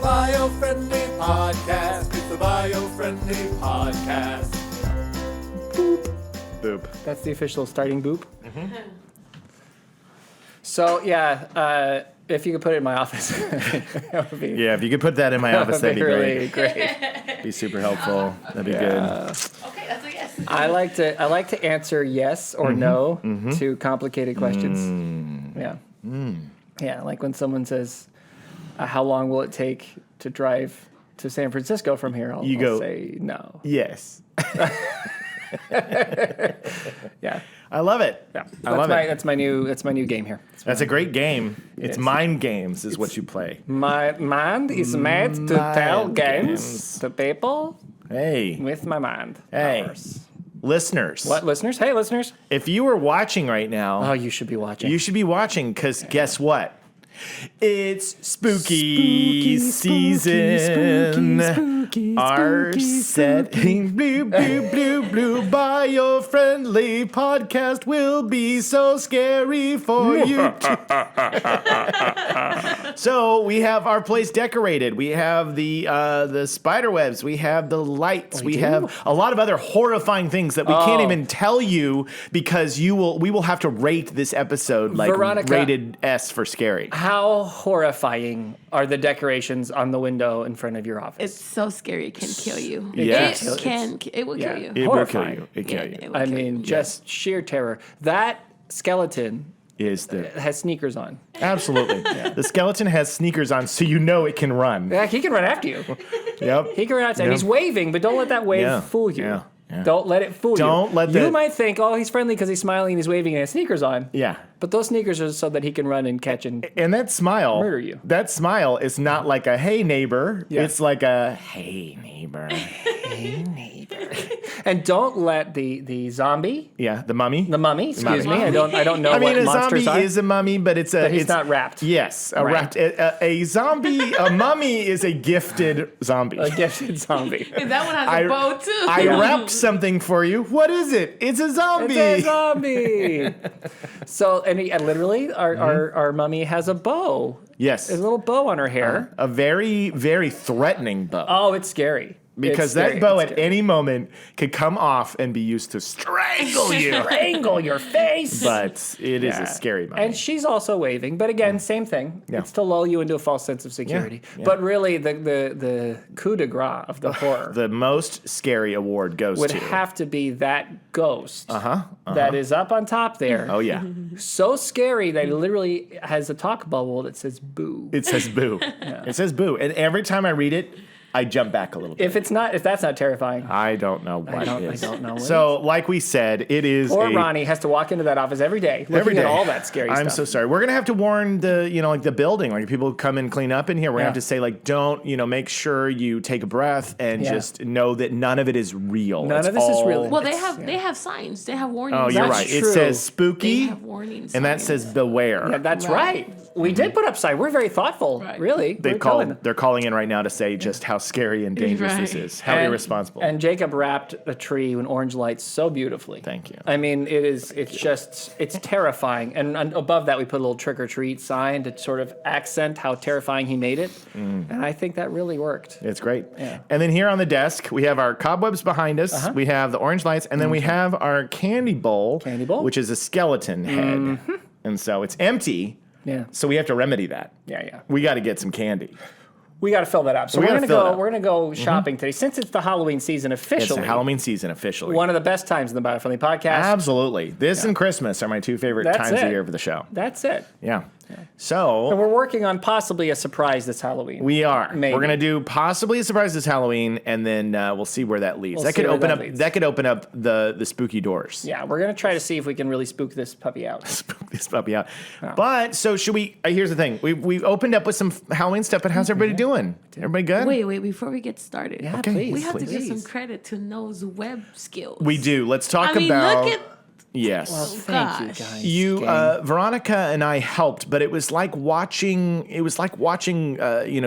the Biofriendly Podcast. It's the Biofriendly Podcast. Boop. That's the official starting boop. Mm-hmm. So, yeah, if you could put it in my office. That would be, Yeah, if you could put that in my office, that'd be really great. Be super helpful. That'd be good. Okay, that's a yes. I like to answer yes or no to complicated questions. Yeah. Yeah, like when someone says, how long will it take to drive to San Francisco from here? I'll say no. Yes. Yeah. I love it. Yeah. I love it. That's my new game here. That's a great game. It's is. mind games is what you play. My mind is made to tell games to people Hey. with my mind. Hey. Powers. Listeners. What, listeners? Hey, listeners. If you were watching right now, Oh, you should be watching. you should be watching because guess what? It's spooky season. Our setting blue, blue, blue, blue. Bio-friendly podcast will be so scary for you. So we have our place decorated. We have the spider webs. We have the lights. We have a lot of other horrifying things that we can't even tell you because we will have to rate this episode like Veronica, rated S for scary. How horrifying are the decorations on the window in front of your office? It's so scary it can kill you. Yes. It will kill you. It will kill Horrifying. you. It kill you. It will I kill mean, you. just sheer terror. That skeleton Is the has sneakers on. absolutely the skeleton has sneakers on, so you know it can run. Yeah, he can run after you. Yep. He can run after you. And he's waving, but don't let that wave Yeah. fool you. Yeah. Yeah. Don't let it fool you. Don't let You that- might think, oh, he's friendly because he's smiling and he's waving and has sneakers on. Yeah. But those sneakers are so that he can run and catch and And that smile, Murder you. That smile is not like a hey neighbor. Yeah. It's like a hey neighbor. hey neighbor. And don't let the zombie, Yeah, the mummy. the mummy, excuse Mummy. me. I don't know I mean, what a monsters zombie are. is a mummy, but it's a. But he's it's not wrapped. Yes, a Right. wrapped. A zombie, a mummy is a gifted zombie. A gifted zombie. And that one has a bow too. I wrapped something for you. What is it? It's a zombie. It's a zombie. So, and literally, our mummy has a bow. Yes. There's a little bow on her hair. A very, very threatening bow. Oh, it's scary. Because It's that scary. bow It's at scary. any moment could come off and be used to strangle you. Strangle your face. But it is Yeah. a scary mummy. And she's also waving, but again, same thing. Yeah. It's to lull you into a false sense of security. Yeah. But really, the coup de grace of the horror the most scary award goes would to. have to be that ghost that is up on top there. Oh, yeah. So scary that it literally has a talk bubble that says boo. It says boo. It says boo. And every time I read it, I jump back a little bit. If that's not terrifying, I don't know what it is. I don't know what So, like we said, it is poor a... Ronnie has to walk into that office every day looking Every day. at all that scary stuff. I'm so sorry. We're gonna have to warn the building, like people who come and clean up in here. We're gonna have to say like, don't make sure you take a breath and Yeah. just know that none of it is real. None It's of this is all- real. Well, they have signs. They have warnings. Oh, you're That's right. It true. says They spooky, have warnings. and that says beware. Yeah, that's Right. right. We did put up sign. We're very thoughtful. Right. Really. They're calling in right now to say just how scary and dangerous this Right. is. How irresponsible. And Jacob wrapped a tree in orange lights so beautifully. Thank you. I mean, it's terrifying. And above that, we put a little trick or treat sign to sort of accent how terrifying he made it. And I think that really worked. It's great. Yeah. And then here on the desk, we have our cobwebs behind us. We have the orange lights, and then we have our candy bowl, which is a skeleton head. And so it's empty. Yeah. So we have to remedy that. Yeah. We got to get some candy. We got to fill that up. So We we're gotta gonna fill it go. up. We're gonna go shopping today, since it's the Halloween season It's officially. the Halloween season officially. One of the best times in the Biofriendly Podcast. Absolutely. This and Christmas are my two favorite That's times of it. the year for the show. That's it. Yeah. And So we're working on possibly a surprise this Halloween. we are. Maybe. We're gonna do possibly a surprise this Halloween, and then we'll see where that leads. We'll that see could where open that up. leads. That could open up the spooky doors. Yeah, we're gonna try to see if we can really spook this puppy out. Spook this puppy out. But so should we? Here's the thing. We've opened up with some Halloween stuff, but how's everybody doing? Everybody good? Wait, before we get started. Yeah, Okay. please. We have to give please. some credit to No's web skills. We do. Let's talk I mean, about. look at Yes. Well, thank you gosh. guys. You, gang. Veronica and I helped, but it was like watching.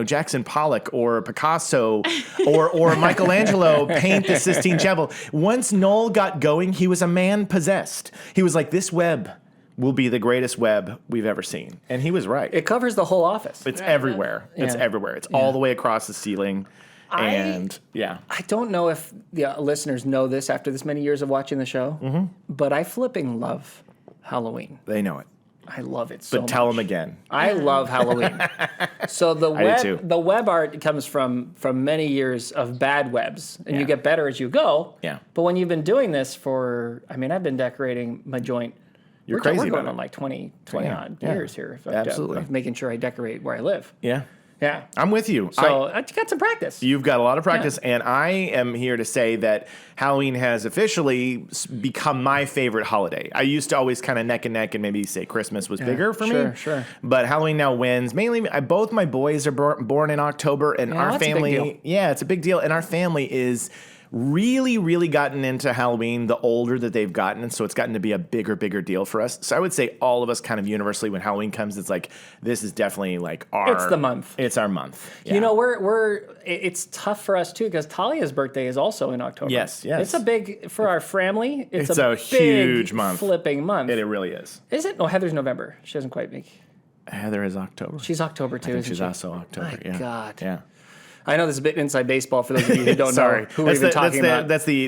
Jackson Pollock or Picasso or Michelangelo paint the Sistine Chapel. Once Noel got going, he was a man possessed. He was like, this web will be the greatest web we've ever seen. And he was right. It covers the whole office. It's everywhere. It's Yeah. everywhere. It's all the way across the ceiling. I don't know if the listeners know this after this many years of watching the show, but I flipping love Halloween. They know it. I love it so But much. tell them again. I love Halloween. So I do too. the web art comes from many years of bad webs, and you Yeah. get better as you go. Yeah. But when you've been doing this I've been decorating my joint. You're we're crazy We're going about on it. like 20 Yeah. odd Yeah. years here. Absolutely. Of making sure I decorate where I live. Yeah. Yeah. I'm with you. So I got some practice. You've got a lot of practice, and I am here to say that Halloween has officially become my favorite holiday. I used to always kind of neck and neck and maybe say Christmas was bigger for me. Sure. But Halloween now wins. Mainly, both my boys are born in October, and our that's a big family, deal. it's a big deal. And our family is really, really gotten into Halloween the older that they've gotten, and so it's gotten to be a bigger deal for us. So I would say all of us kind of universally, when Halloween comes, it's like this is definitely like It's the month. It's our month. Yeah. You know, it's tough for us too because Talia's birthday is also in October. Yes. It's a big for our family. It's a big huge month. flipping month. it really is. Is it? No, Heather's November. She doesn't quite make. Heather is October. She's October too. I think isn't she's she? also October. My yeah. God. Yeah. I know this is a bit inside baseball for those of you who don't Sorry. know who we're even talking about. That's the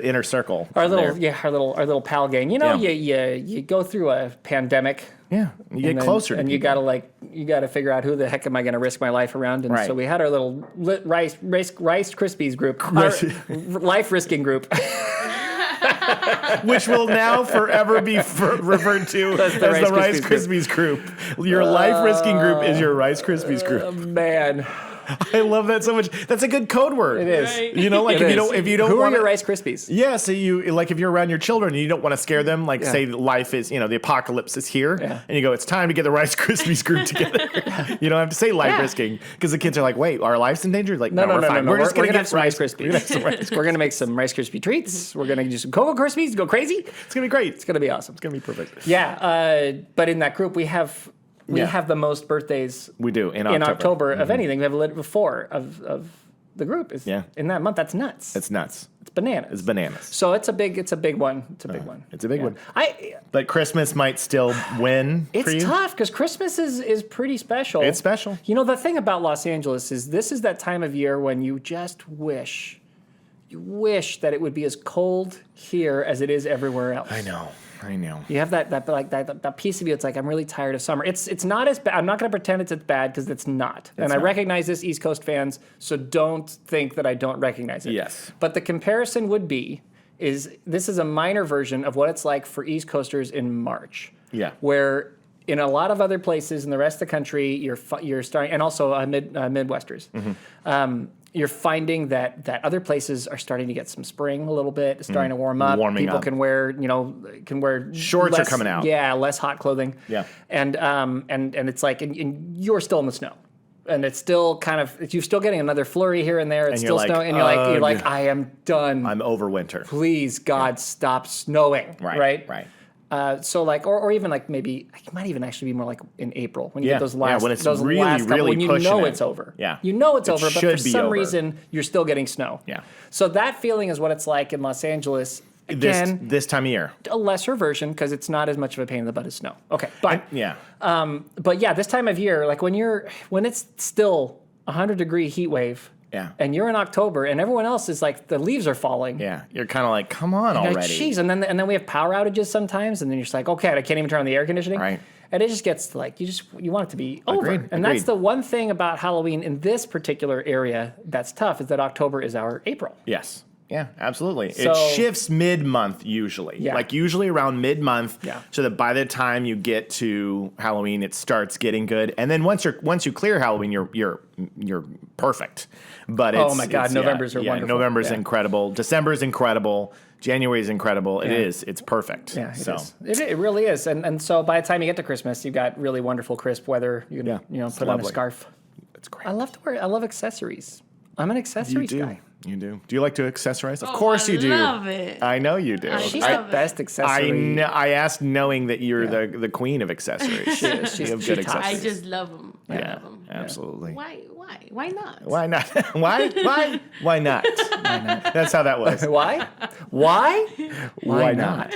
inner circle. Our there. little pal gang. You know, Yeah. you go through a pandemic. Yeah. You get closer to and people. you gotta figure out who the heck am I gonna risk my life around. And Right. so we had our little rice crispies group, our life risking group. which will now forever be referred to as the Rice Krispies group. Your life risking group is your Rice Krispies group. Man, I love that so much. That's a good code word. it is. Right. You know, like It if you don't Who are want your Rice Krispies? Yeah, so you like if you're around your children and you don't want to scare them, like Yeah. say life is, the apocalypse is here, Yeah. and you go, it's time to get the Rice Krispies group together. You don't have to say life Yeah. risking because the kids are like, wait, our life's in danger? Like, no, we're fine. No. We're just gonna have get some Rice Krispies. We're gonna have some Rice. We're gonna make some Rice Krispie treats. We're gonna do some Cocoa Krispies. Go crazy. It's gonna be great. It's gonna be awesome. It's gonna be perfect. Yeah, but in that group we have the most birthdays We do in October of anything. We have a little before of the group is in that month. That's nuts. It's nuts. It's bananas. It's bananas. So it's a big one. It's a big one. It's a big one. I But Christmas might still win for you. It's tough because Christmas is pretty special. It's special. You know, the thing about Los Angeles is this is that time of year when you just wish that it would be as cold here as it is everywhere else. I know. You have that piece of you. It's like I'm really tired of summer. It's not as bad. I'm not going to pretend it's as bad because it's not. And I recognize this, East Coast fans. So don't think that I don't recognize it. Yes. But the comparison would be this is a minor version of what it's like for East Coasters in March. Yeah. Where in a lot of other places in the rest of the country, you're starting, and also Midwesters. Mm-hmm. You're finding that other places are starting to get some spring a little bit. It's starting to warm up. Warming People up. can wear Shorts are less, coming out. Yeah, less hot clothing. Yeah. And it's like and you're still in the snow. And it's still kind of you're still getting another flurry here and there. It's you're still like, snowing, and you're like, ugh. I am done. I'm over winter. Please, God, stop snowing. Right. So like, or even like maybe it might even actually be more like in April when you get those last, when it's those really, last couple, really when you pushing know it. it's over. Yeah. You know it's It over, but for should be some over. reason you're still getting snow. Yeah. So that feeling is what it's like in Los Angeles. Again, This time of year. a lesser version because it's not as much of a pain in the butt as snow. Okay, but Yeah. but yeah, this time of year, like when it's still 100-degree heat wave. Yeah. And you're in October, and everyone else is like the leaves are falling. Yeah. You're kind of like, come on You're like, already. Jeez, and then we have power outages sometimes, and then you're just like, okay, I can't even turn on the air conditioning. Right. And it just gets to like you want it to be over. Agreed, And that's agreed. the one thing about Halloween in this particular area that's tough is that October is our April. Yes. Yeah, absolutely. So- It shifts mid-month usually. Yeah. Like usually around mid-month. Yeah. So that by the time you get to Halloween, it starts getting good. And then once you clear Halloween, you're perfect. But Oh my God, November's are wonderful. November's Yeah. incredible. December's incredible. January's incredible. It is. It's perfect. Yeah, so. it really is. And so by the time you get to Christmas, you've got really wonderful crisp weather. You can it's put on a lovely. scarf. It's great. I love accessories. I'm an You accessories do. guy. You do. Do you like to accessorize? Of Oh, course I you do. love it. I know you do. She's I- the best accessory. I asked knowing that you're the queen of accessories. You have good top. accessories. I just love them. I Yeah, love them. absolutely. Why not? Why not? Why not? Why not? That's how that was. Why? Why? Why not?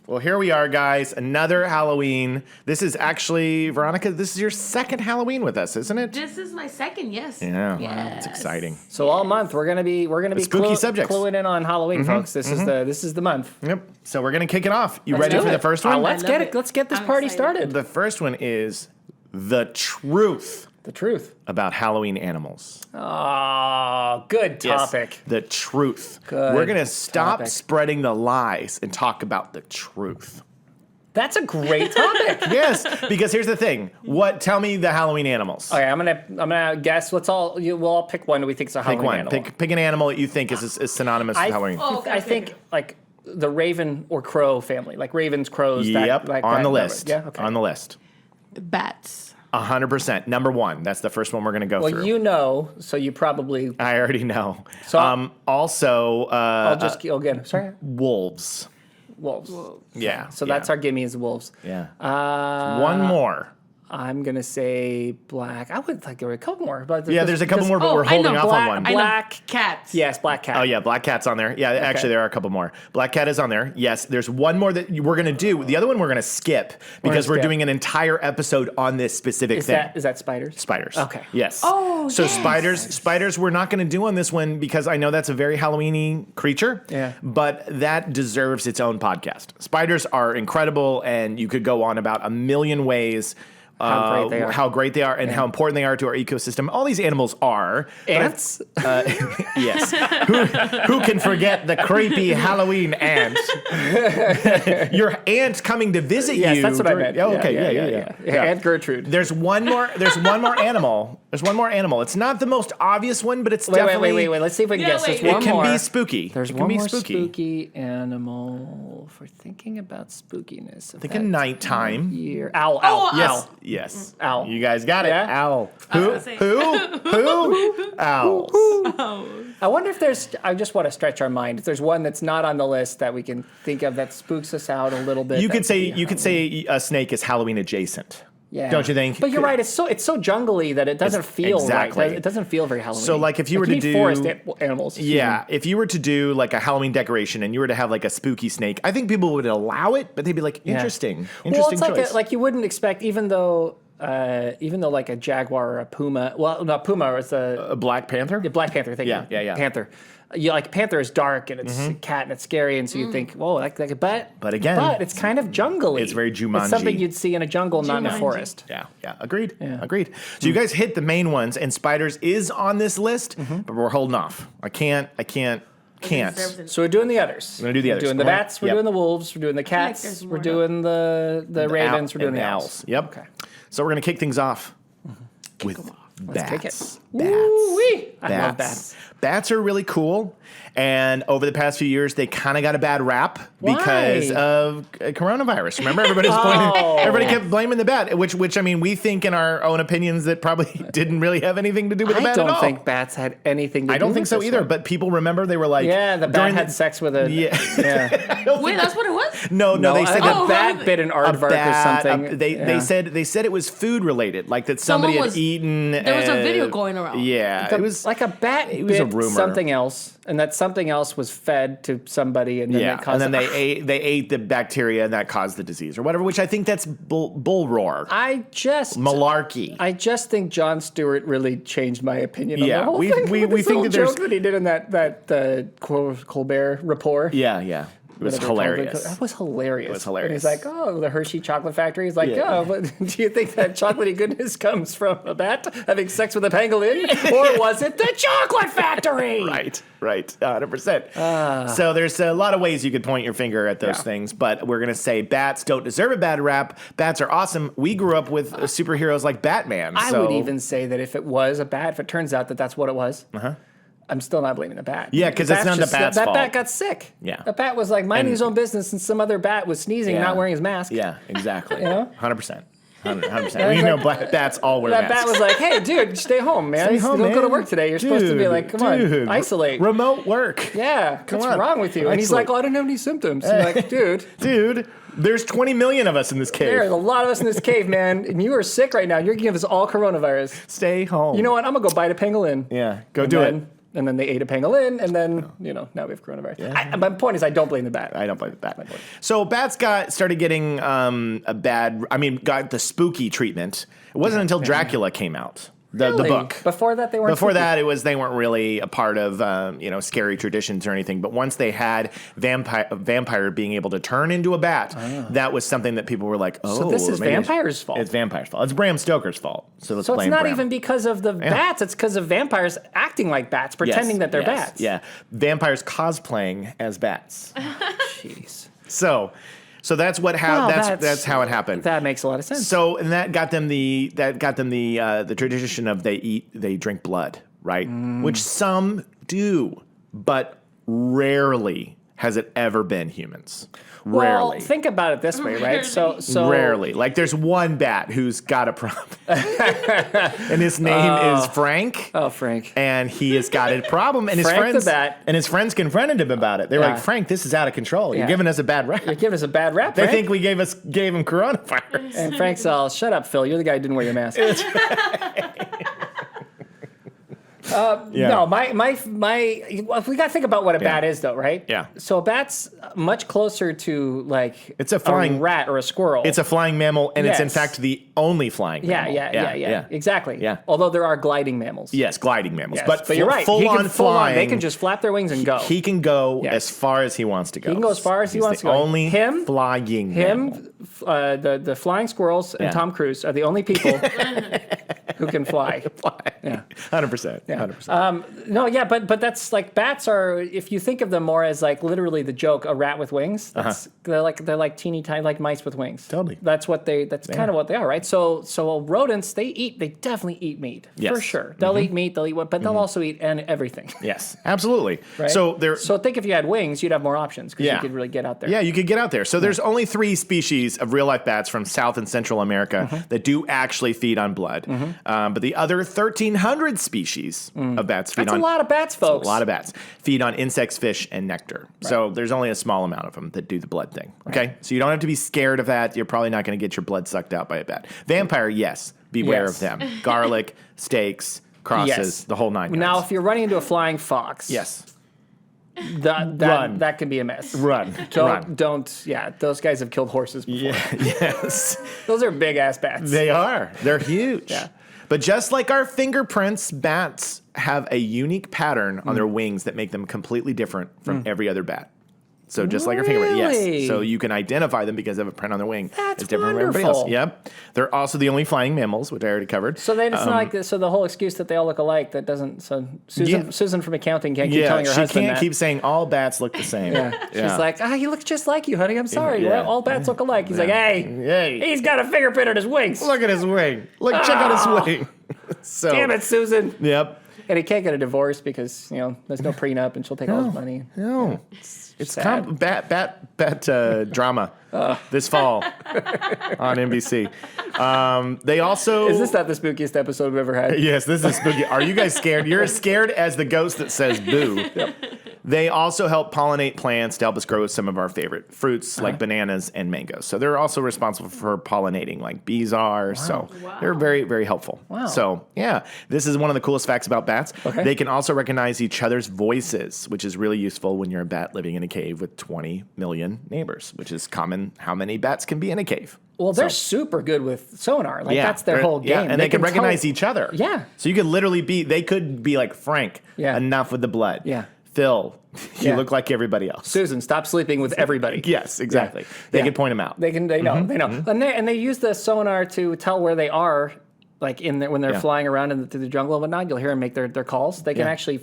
Well, here we are, guys. Another Halloween. This is actually, Veronica, this is your second Halloween with us, isn't it? This is my second, yes. Yeah, wow, Yes. it's exciting. So all month we're gonna be spooky subjects. cluing in on Halloween, folks. This is the month. Yep. So we're gonna kick it off. You Let's ready do for it. the first one? Let's love get it. it. Let's get this I'm party excited. started. The first one is the truth The truth. about Halloween animals. Oh, good topic. Yes, the truth. Good We're gonna stop topic. spreading the lies and talk about the truth. That's a great topic. Yes, because here's the thing. Tell me the Halloween animals. Okay, I'm gonna guess. We'll all pick one that we think is a Halloween Pick one. animal. Pick an animal that you think is synonymous with Halloween. I think like the raven or crow family, like ravens, crows. Yep, that, on the that- list. Yeah, okay. On the list. Bats. 100%. Number one. That's the first one we're going to go Well, through. you know, so you probably. I already know. So also, I'll just go again. Sorry, wolves. wolves. Yeah. So that's our gimme is wolves. Yeah. Uh, One more. I'm gonna say black. I would like there were a couple more, but Yeah, there's a couple more, but we're I know, holding off on one. I know. Black. Cats. Yes, black cat. Oh, yeah, Black Cat's on there. Yeah, actually, there are a couple more. Black Cat is on there. Yes, there's one more that we're going to do. The other one we're going to skip because we're skip. doing an entire episode on this specific Is thing. that spiders? Spiders. Okay. Yes. Oh, so yes. spiders we're not going to do on this one because I know that's a very Halloween-y creature. Yeah. But that deserves its own podcast. Spiders are incredible, and you could go on about a million ways How great they are. how great they are and how important they are to our ecosystem. All these animals are. Ants. Yes. who can forget the creepy Halloween ant? Your aunt coming to visit you. Yes, that's what I meant. Oh, okay. Yeah. Aunt Gertrude. There's one more animal. There's one more animal. It's not the most obvious one, but it's definitely Wait. Let's see if we can Yeah, guess. There's wait. one it can more. be spooky. There's it can one be more spooky. spooky animal for thinking about spookiness. Think of nighttime. Year. Owl. Oh, Owl. Yes. Owl. You guys got it. Yeah? Owl. I was Who? gonna say- Who? Owls. I wonder if there's. I just want to stretch our mind. If there's one that's not on the list that we can think of that spooks us out a little bit. You that could say Halloween. a snake is Halloween adjacent. Yeah. Don't you think? But you're right. It's so jungly that it doesn't feel exactly. right. It doesn't feel very Halloween. So, like, if you were to need do- forest animals. Yeah, if you were to do like a Halloween decoration and you were to have like a spooky snake, I think people would allow it, but they'd be like, interesting Well, it's choice. like you wouldn't expect, even though like a jaguar or a puma. Well, not puma. It's a Black Panther? the Black Panther thing. Yeah. Panther. Like panther is dark and it's a cat and it's scary, and so you think, whoa, like a but. But again, but it's kind of jungly. it's very Jumanji. It's something you'd see in a jungle, not in a Jumanji. forest. Yeah, agreed. So you guys hit the main ones, and spiders is on this list, but we're holding off. I can't. Deserves it. So we're doing the others. We're gonna do the others. We're doing the Come on. bats. We're Yep. doing the wolves. We're doing the cats. there's We're more doing the ravens. We're doing And the owls. Yep. Okay. So we're gonna kick things off with bats. kick it. Bats. Woo-wee. I love bats. Bats are really cool. And over the past few years, they kind of got a bad rap because Why? of coronavirus. Remember, everybody kept blaming the bat, which I mean, we think in our own opinions that probably didn't really have anything to do with the I bat at all. don't think bats had anything to do I don't think with so this either. one. But people remember they were like, Yeah, the bat during had sex with a. Yeah. Yeah. Wait, that's what it was? No, they said a that Oh, bat bit an aardvark or something. They said it was food related, like that somebody Someone had was- eaten. there was a video going around. Yeah, it was like a bat it was a bit rumor. something else, and that something else was fed to somebody, and then Yeah, that caused and then they ate the bacteria and that caused the disease or whatever. Which I think that's bull roar, I just think Jon Stewart really changed my opinion on Yeah, the whole we- thing. we With this think little that there's- joke that he did in that Colbert Report. Yeah. It was Whatever it's hilarious. called. That was hilarious. It was hilarious. And he's like, oh, the Hershey chocolate factory. He's like, Yeah. oh, but do you think that chocolatey goodness comes from a bat having sex with a pangolin? Or was it the chocolate factory? Right, 100%. So there's a lot of ways you could point your finger at those things, but we're going to say bats don't deserve a bad rap. Bats are awesome. We grew up with superheroes like Batman. I would even say that if it was a bat, if it turns out that that's what it was, I'm still not blaming the bat. Yeah, 'cause it's not the bat's that fault. bat got sick. Yeah. The bat was like minding his own business, and some other bat was sneezing, and Yeah. not wearing his mask. Yeah, exactly. You know? 100%. 100%. We know bats all wear That masks. bat was like, hey, dude, stay home, man. Stay home, Don't go to man. work today. You're supposed to be like, come on, isolate. Remote work. Yeah, what's on. wrong with you? And he's Isolate. like, oh, I don't have any symptoms. I'm like, dude, Dude, there's 20 million of us in this cave. there's a lot of us in this cave, man, and you are sick right now. You're giving us all coronavirus. Stay home. You know what? I'm gonna go bite a pangolin. Yeah, go And do then it. And then they ate a pangolin, and then, now we have coronavirus. Yeah. My point is I don't blame the bat. I don't blame the bat. So bats started getting got the spooky treatment. It wasn't until Dracula came out. The book. Before that, they weren't. Before spooky. that, they weren't really a part of scary traditions or anything. But once they had vampire being able to turn into a bat, that was something that people were like, "Oh, so this is vampires' fault." It's vampires' fault. It's Bram Stoker's fault. So let's So blame it's not Bram. even because of the bats. It's because of vampires acting like bats, pretending that they're bats. Yeah, vampires cosplaying as bats. Jeez. So that's what that's how it happened. That makes a lot of sense. So and that got them the tradition of they drink blood, right? Which some do, but rarely has it ever been humans. Rarely. Well, think about it this way, right? So Rarely. Like there's one bat who's got a problem. And his name is Frank. Oh, Frank. And he has got a problem. And Frank the bat. his friends confronted him about it. They were Yeah. like, Frank, this is out of control. You're Yeah. giving us a bad rap. You're giving us a bad rap, They Frank. think we gave him coronavirus. And Frank's all, shut up, Phil. You're the guy who didn't wear your mask. No, well, we got to think about what a bat is, though, right? Yeah. So a bat's much closer to like It's a flying rat or a squirrel. It's a flying mammal, and it's in Yes. fact the only flying mammal. Yeah. Exactly. Yeah. Although there are gliding mammals. Yes, gliding mammals. Yes, But you're right. full He on can full on. flying. They can just flap their wings and go. He can go Yes. as far as he wants to go. He can go as far as he He's wants the to go. only Him, flying mammal. the flying squirrels and Yeah. Tom Cruise are the only people who can fly. Yeah. 100%. 100%. No, yeah, but that's like bats are. If you think of them more as like literally the joke, a rat with wings. They're like teeny tiny, like mice with wings. Totally. That's kind of what they are, right? So rodents, they definitely eat meat Yes. for sure. They'll eat meat. They'll eat what, but they'll also eat everything. Yes, absolutely. Right? So think if you had wings, you'd have more options because you could really get out there. Yeah, you could get out there. So there's only 3 species of real life bats from South and Central America that do actually feed on blood. But the other 1,300 species of bats feed That's on a lot of bats, folks. a lot of bats feed on insects, fish, and nectar. So there's only a small amount of them that do the blood thing. Okay, so you don't have to be scared of that. You're probably not going to get your blood sucked out by a bat. Vampire, yes, beware Yes. of them. Garlic, steaks, crosses, Yes. the whole 9 yards. Now, if you're running into a flying fox, yes, that can be a mess. run. Don't. Yeah, those guys have killed horses before. Yeah, yes. Those are big ass bats. They are. They're huge. Yeah. But just like our fingerprints, bats have a unique pattern on their wings that make them completely different from every other bat. So just like our fingerprint, Really? yes. So you can identify them because they have a print on their wing. That's it's different from everybody else. wonderful. Yep. They're also the only flying mammals, which I already covered. So then it's not like this. So the whole excuse that they all look alike, that doesn't. So Susan from accounting can't keep telling her she husband can't that. keep saying all bats look the same. She's like, he looks just like you, honey. I'm sorry. Yeah. All bats look alike. He's like, Hey. he's got a fingerprint on his wings. Look at his wing. Look, check out his wing. So, Damn it, Susan. Yep. And he can't get a divorce because there's no prenup, and she'll take all his money. No. It's Sad. bat drama this fall on NBC. They also... Is this not the spookiest episode we've ever had? Yes, this is spooky. Are you guys scared? You're as scared as the ghost that says boo. Yep. They also help pollinate plants to help us grow some of our favorite fruits like bananas and mangoes. So they're also responsible for pollinating like bees are. So they're very, very helpful. Wow. So yeah, this is one of the coolest facts about bats. Okay. They can also recognize each other's voices, which is really useful when you're a bat living in a cave with 20 million neighbors, which is common how many bats can be in a cave. Well, they're super good with sonar. Like, that's their they're- whole game. Yeah, and they can recognize tell- each other. Yeah. So you could literally they could be like, Frank, Yeah. enough with the blood. Yeah. Phil, you Yeah. look like everybody else. Susan, stop sleeping with everybody. Yes, exactly. They Yeah. can point them out. They know. They know. And they use the sonar to tell where they are, like when they're Yeah. flying around through the jungle and whatnot. You'll hear them make their calls. They can Yeah. actually,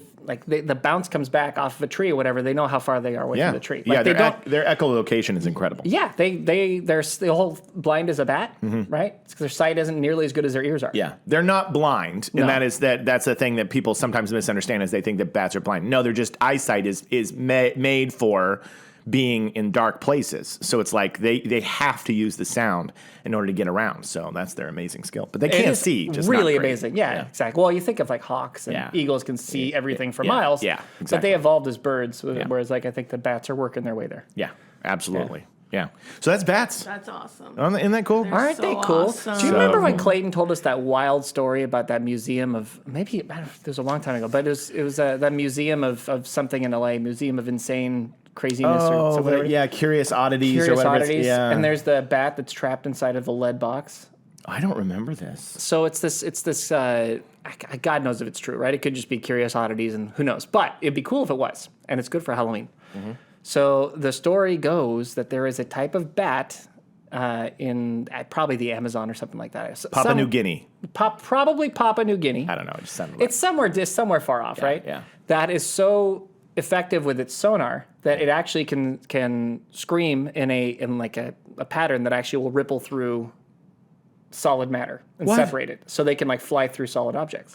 the bounce comes back off of a tree or whatever. They know how far they are away Yeah. from the tree. Yeah, Like, they don't. their echolocation is incredible. Yeah, they're still blind as a bat, right? It's 'cause their sight isn't nearly as good as their ears are. Yeah, they're not blind, and No. that's the thing that people sometimes misunderstand is they think that bats are blind. No, they're just eyesight is made for being in dark places. So it's like they have to use the sound in order to get around. So that's their amazing skill. But they It can't is see. Just really not great. amazing. Yeah, exactly. Well, you think of like hawks and Yeah. eagles can see everything for Yeah. miles. Yeah, But exactly. they evolved as birds, whereas like I think the bats are working their way there. Yeah, absolutely. Yeah. So that's bats. That's awesome. Isn't that cool? Aren't so they cool? awesome. Do you remember when Clayton told us that wild story about that museum of maybe I don't know, it was a long time ago, but it was that museum of something in LA, Museum of Insane Craziness or something. Yeah, Curious Oddities or Curious whatever. Oddities. Yeah. And there's the bat that's trapped inside of the lead box. I don't remember this. So it's this. God knows if it's true, right? It could just be Curious Oddities, and who knows? But it'd be cool if it was, and it's good for Halloween. Mm-hmm. So the story goes that there is a type of bat in probably the Amazon or something like that. Papua New Guinea. Probably Papua New Guinea. I don't know. It just sounded like It's somewhere far off, right? Yeah. That is so effective with its sonar that it actually can scream in like a pattern that actually will ripple through solid matter and separate it, so they can like fly through solid objects.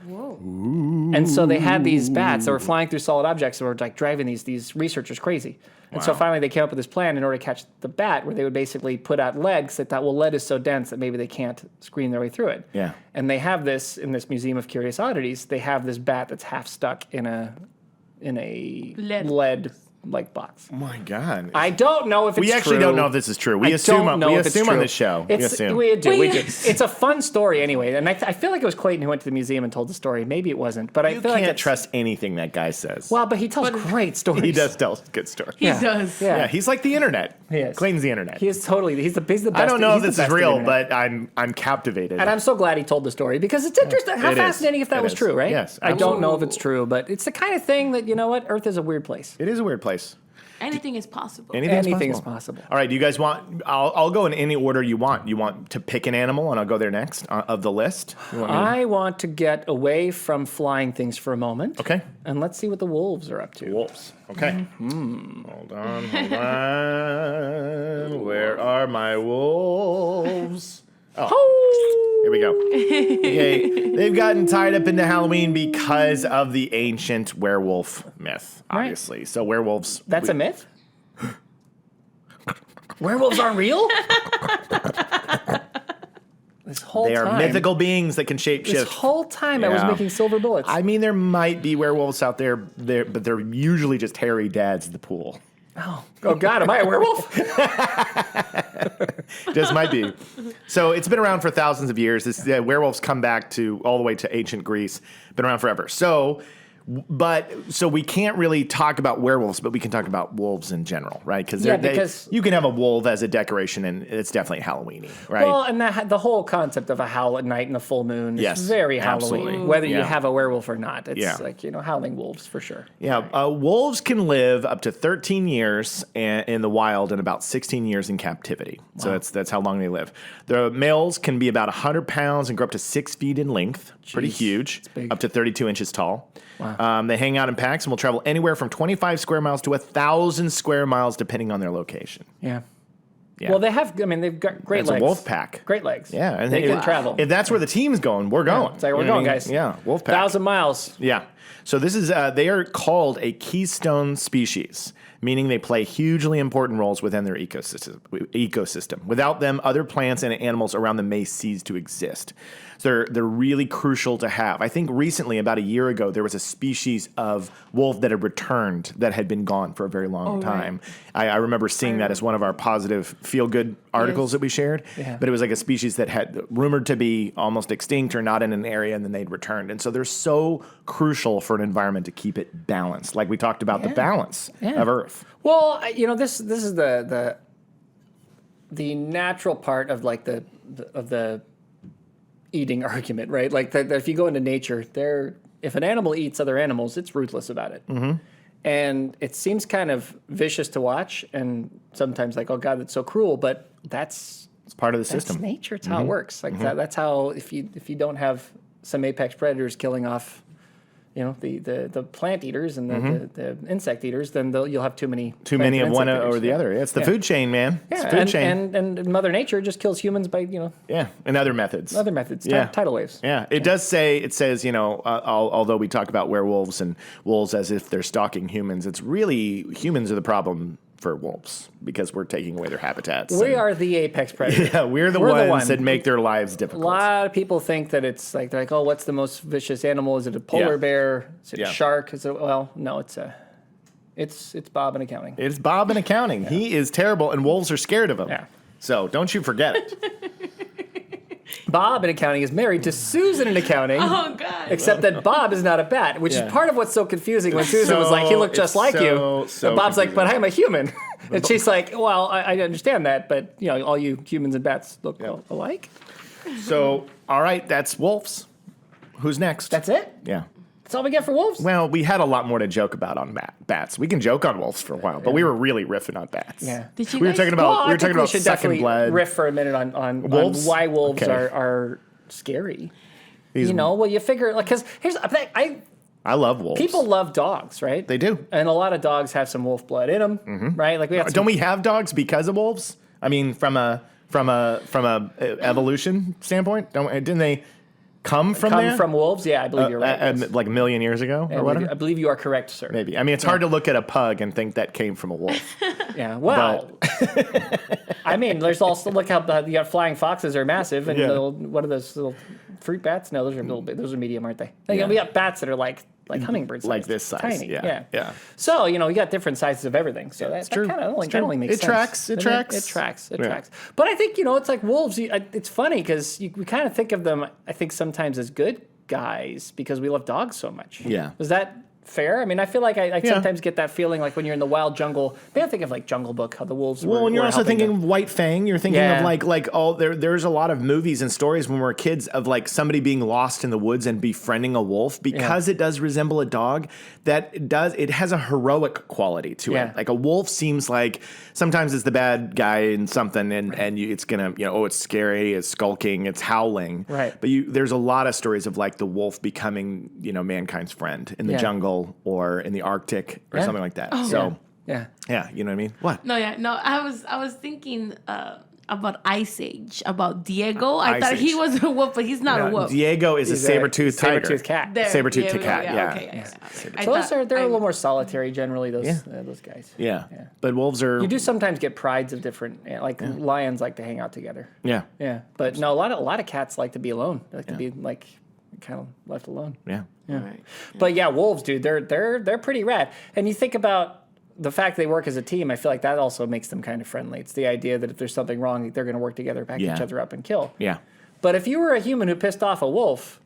Whoa. And so they had these bats that were flying through solid objects that were like driving these researchers crazy. And so finally they came up with this plan in order to catch the bat, where they would basically put out lead, because they thought, well, lead is so dense that maybe they can't screen their way through it. Yeah. And they have this in this Museum of Curious Oddities. They have this bat that's half stuck in a lead like box. Oh my God. I don't know if it's true. We actually don't know if this is true. We assume on this show. We do. Yes. It's a fun story anyway. And I feel like it was Clayton who went to the museum and told the story. Maybe it wasn't. But I You feel like can't trust anything that guy says. Well, but he tells great stories. He does tell good stories. He does. Yeah. Yeah, he's like the internet. He is. Clayton's the internet. He's the best. I don't know if he's this the is best real, internet. but I'm captivated. And I'm so glad he told the story, because it's interesting. How It is. fascinating if that It was is. true, right? Yes, I don't know if absolutely. it's true, but it's the kind of thing that, you know what? Earth is a weird place. It is a weird place. Anything is possible. Anything is possible. All right, do you guys want? I'll go in any order you want. You want to pick an animal, and I'll go there next of the list. You want me to- I want to get away from flying things for a moment. Okay. And let's see what the wolves are up to. Wolves. Okay. Hold on. Where are my wolves? Oh, here we go. Okay, they've gotten tied up into Halloween because of the ancient werewolf myth, obviously. So werewolves. That's a myth? Werewolves aren't real? This whole They time. are mythical beings that can shapeshift. This whole time I was Yeah. making silver bullets. I mean, there might be werewolves out there, but they're usually just hairy dads at the pool. Oh God, am I a werewolf? Just might be. So it's been around for thousands of years. Werewolves come back to all the way to ancient Greece. Been around forever. So we can't really talk about werewolves, but we can talk about wolves in general, right? Because you can have a wolf as a decoration, and it's definitely Halloweeny, right? Well, and the whole concept of a howl at night and a full moon is Yes, very absolutely. Halloween. Whether you Yeah. have a werewolf or not, it's Yeah. like, howling wolves for sure. Yeah, wolves can live up to 13 years in the wild and about 16 years in captivity. So that's how long they live. The males can be about 100 pounds and grow up to 6 feet in length. Pretty huge. big. Up to 32 inches tall. Wow. They hang out in packs and will travel anywhere from 25 square miles to 1,000 square miles, depending on their location. Yeah. Yeah. Well, they've got great It's legs. a wolf pack. Great legs. Yeah, and they can travel. If that's where the team's going, we're going. It's like, we're You know going, what I mean? guys. Yeah, wolf pack. 1,000 miles. Yeah. So this is they are called a keystone species, meaning they play hugely important roles within their ecosystem. Without them, other plants and animals around them may cease to exist. So they're really crucial to have. I think recently, about a year ago, there was a species of wolf that had returned that had been gone for a very long time. I remember seeing that as one of our positive feel-good articles that we shared. Yeah. But it was like a species that had rumored to be almost extinct or not in an area, and then they'd returned. And so they're so crucial for an environment to keep it balanced. Like we talked about the balance of Earth. Well, this is the natural part of like the eating argument, right? Like that if you go into nature, if an animal eats other animals, it's ruthless about it. Mm-hmm. And it seems kind of vicious to watch, and sometimes like, oh God, that's so cruel. But it's part of the that's system. nature. It's how it works. Like that's how if you don't have some apex predators killing off, the plant eaters and the insect eaters, then you'll have too many Too plant many and of one insect or eaters. the other. It's the food chain, man. It's the food chain. And Mother Nature just kills humans by And other methods. tidal waves. Yeah, it does say, it says, although we talk about werewolves and wolves as if they're stalking humans, it's really humans are the problem for wolves because we're taking away their habitats. We are the apex predator. Yeah, we're the ones that make their lives A difficult. lot of people think that it's like, they're like, oh, what's the most vicious animal? Is it a polar bear? Is it a shark? No, it's a It's Bob in accounting. It's Bob in accounting. He is terrible, and wolves are scared of him. Yeah. So don't you forget it. Bob in accounting is married to Susan in accounting. Oh God. Except that Bob is not a bat, which Yeah. is part of what's so confusing when Susan was like, he looked just like you. And Bob's like, but I'm a human. And she's like, well, I understand that, but all you humans and bats look alike. So, all right, that's wolves. Who's next? That's it? Yeah. That's all we get for wolves? Well, we had a lot more to joke about on bats. We can joke on wolves for a while, but we were really riffing on bats. Yeah. Did you We were guys- talking about I think we should second definitely blood. riff for a minute on Wolves? why wolves Okay. are scary. These- You figure, because here's the thing, I love wolves. people love dogs, right? They do. And a lot of dogs have some wolf blood in them, right? Like we have Don't we have dogs because of wolves? I mean, from a evolution standpoint, didn't they come from there? from wolves? Yeah, I believe you're right. yes. Like a million years ago or whatever. I believe you are correct, sir. Maybe. I mean, it's hard to look at a pug and think that came from a wolf. Yeah. Well, I mean, there's also look how you got flying foxes are massive, and Yeah. what are those little fruit bats? No, those are little bit. Those are medium, aren't they? Like, Yeah. we got bats that are like hummingbirds, Like this size. tiny. Yeah. Yeah. So you got different sizes of everything. So that true. kind of It's that true. only makes It sense. tracks. It Doesn't tracks. It tracks. It Yeah. tracks. But I think it's like wolves. It's funny because we kind of think of them. I think sometimes as good guys because we love dogs so much. Yeah. Is that fair? I mean, I feel like I sometimes get that feeling like when you're in the wild jungle. Maybe I think of like Jungle Book, how the wolves were. Well, and you're were also helping thinking them. of White Fang. You're thinking Yeah. of like all there's a lot of movies and stories when we're kids of like somebody being lost in the woods and befriending a wolf because it does resemble a dog. It has a heroic quality to Yeah. it. Like a wolf seems like sometimes it's the bad guy in something and it's gonna it's scary, it's skulking, it's howling. Right. But there's a lot of stories of like the wolf becoming mankind's friend in the Yeah. jungle or in the Arctic or Yeah. something like that. So Yeah. yeah, you know what I mean? What? No, yeah, no. I was thinking about Ice Age, about Diego. I Ice thought he Age. was a wolf, but he's not a wolf. Diego is a He's saber-toothed tiger. saber-toothed cat. There, Saber-toothed there we go, cat, yeah. Okay, Yeah. I So those thought- they're a I- little more solitary generally. Those guys. Yeah. But wolves are. You do sometimes get prides of different, lions like to hang out together. Yeah. Yeah, but no, a lot of cats like to be alone. They like to be like kind of left alone. Yeah. Right. But yeah, wolves, dude, they're pretty rad. And you think about the fact they work as a team. I feel like that also makes them kind of friendly. It's the idea that if there's something wrong, they're going to work together, back Yeah. each other up, and kill. Yeah. But if you were a human who pissed off a wolf,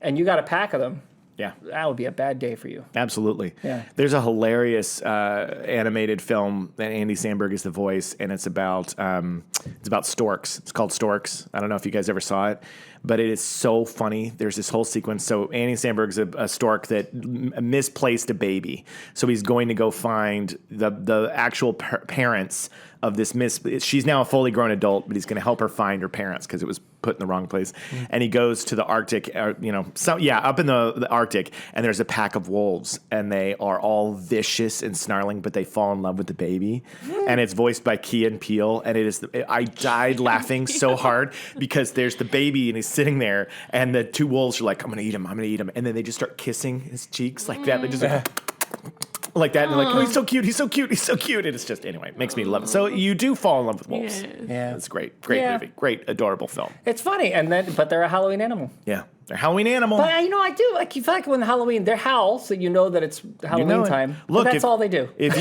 and you got a pack of them, Yeah. that would be a bad day for you. Absolutely. Yeah. There's a hilarious animated film that Andy Samberg is the voice, and it's about storks. It's called Storks. I don't know if you guys ever saw it, but it is so funny. There's this whole sequence. So Andy Samberg's a stork that misplaced a baby. So he's going to go find the actual parents of this she's now a fully grown adult, but he's going to help her find her parents because it was put in the wrong place. And he goes to the Arctic, up in the Arctic, and there's a pack of wolves, and they are all vicious and snarling, but they fall in love with the baby. And it's voiced by Key and Peele, and I died laughing so hard because there's the baby, and he's sitting there, and the two wolves are like, I'm going to eat him, and then they just start kissing his cheeks like that. They just like that, and they're like, oh, he's so cute, he's so cute, he's so cute. And it's just, anyway, it makes me love it. So you do fall in love with wolves. Yes. Yeah. It's great Yeah. movie, great, adorable film. It's funny, but they're a Halloween animal. Yeah, they're Halloween animal. But I do like you feel like when Halloween they howl, so you know that it's Halloween it. time. Look, But that's all they do. If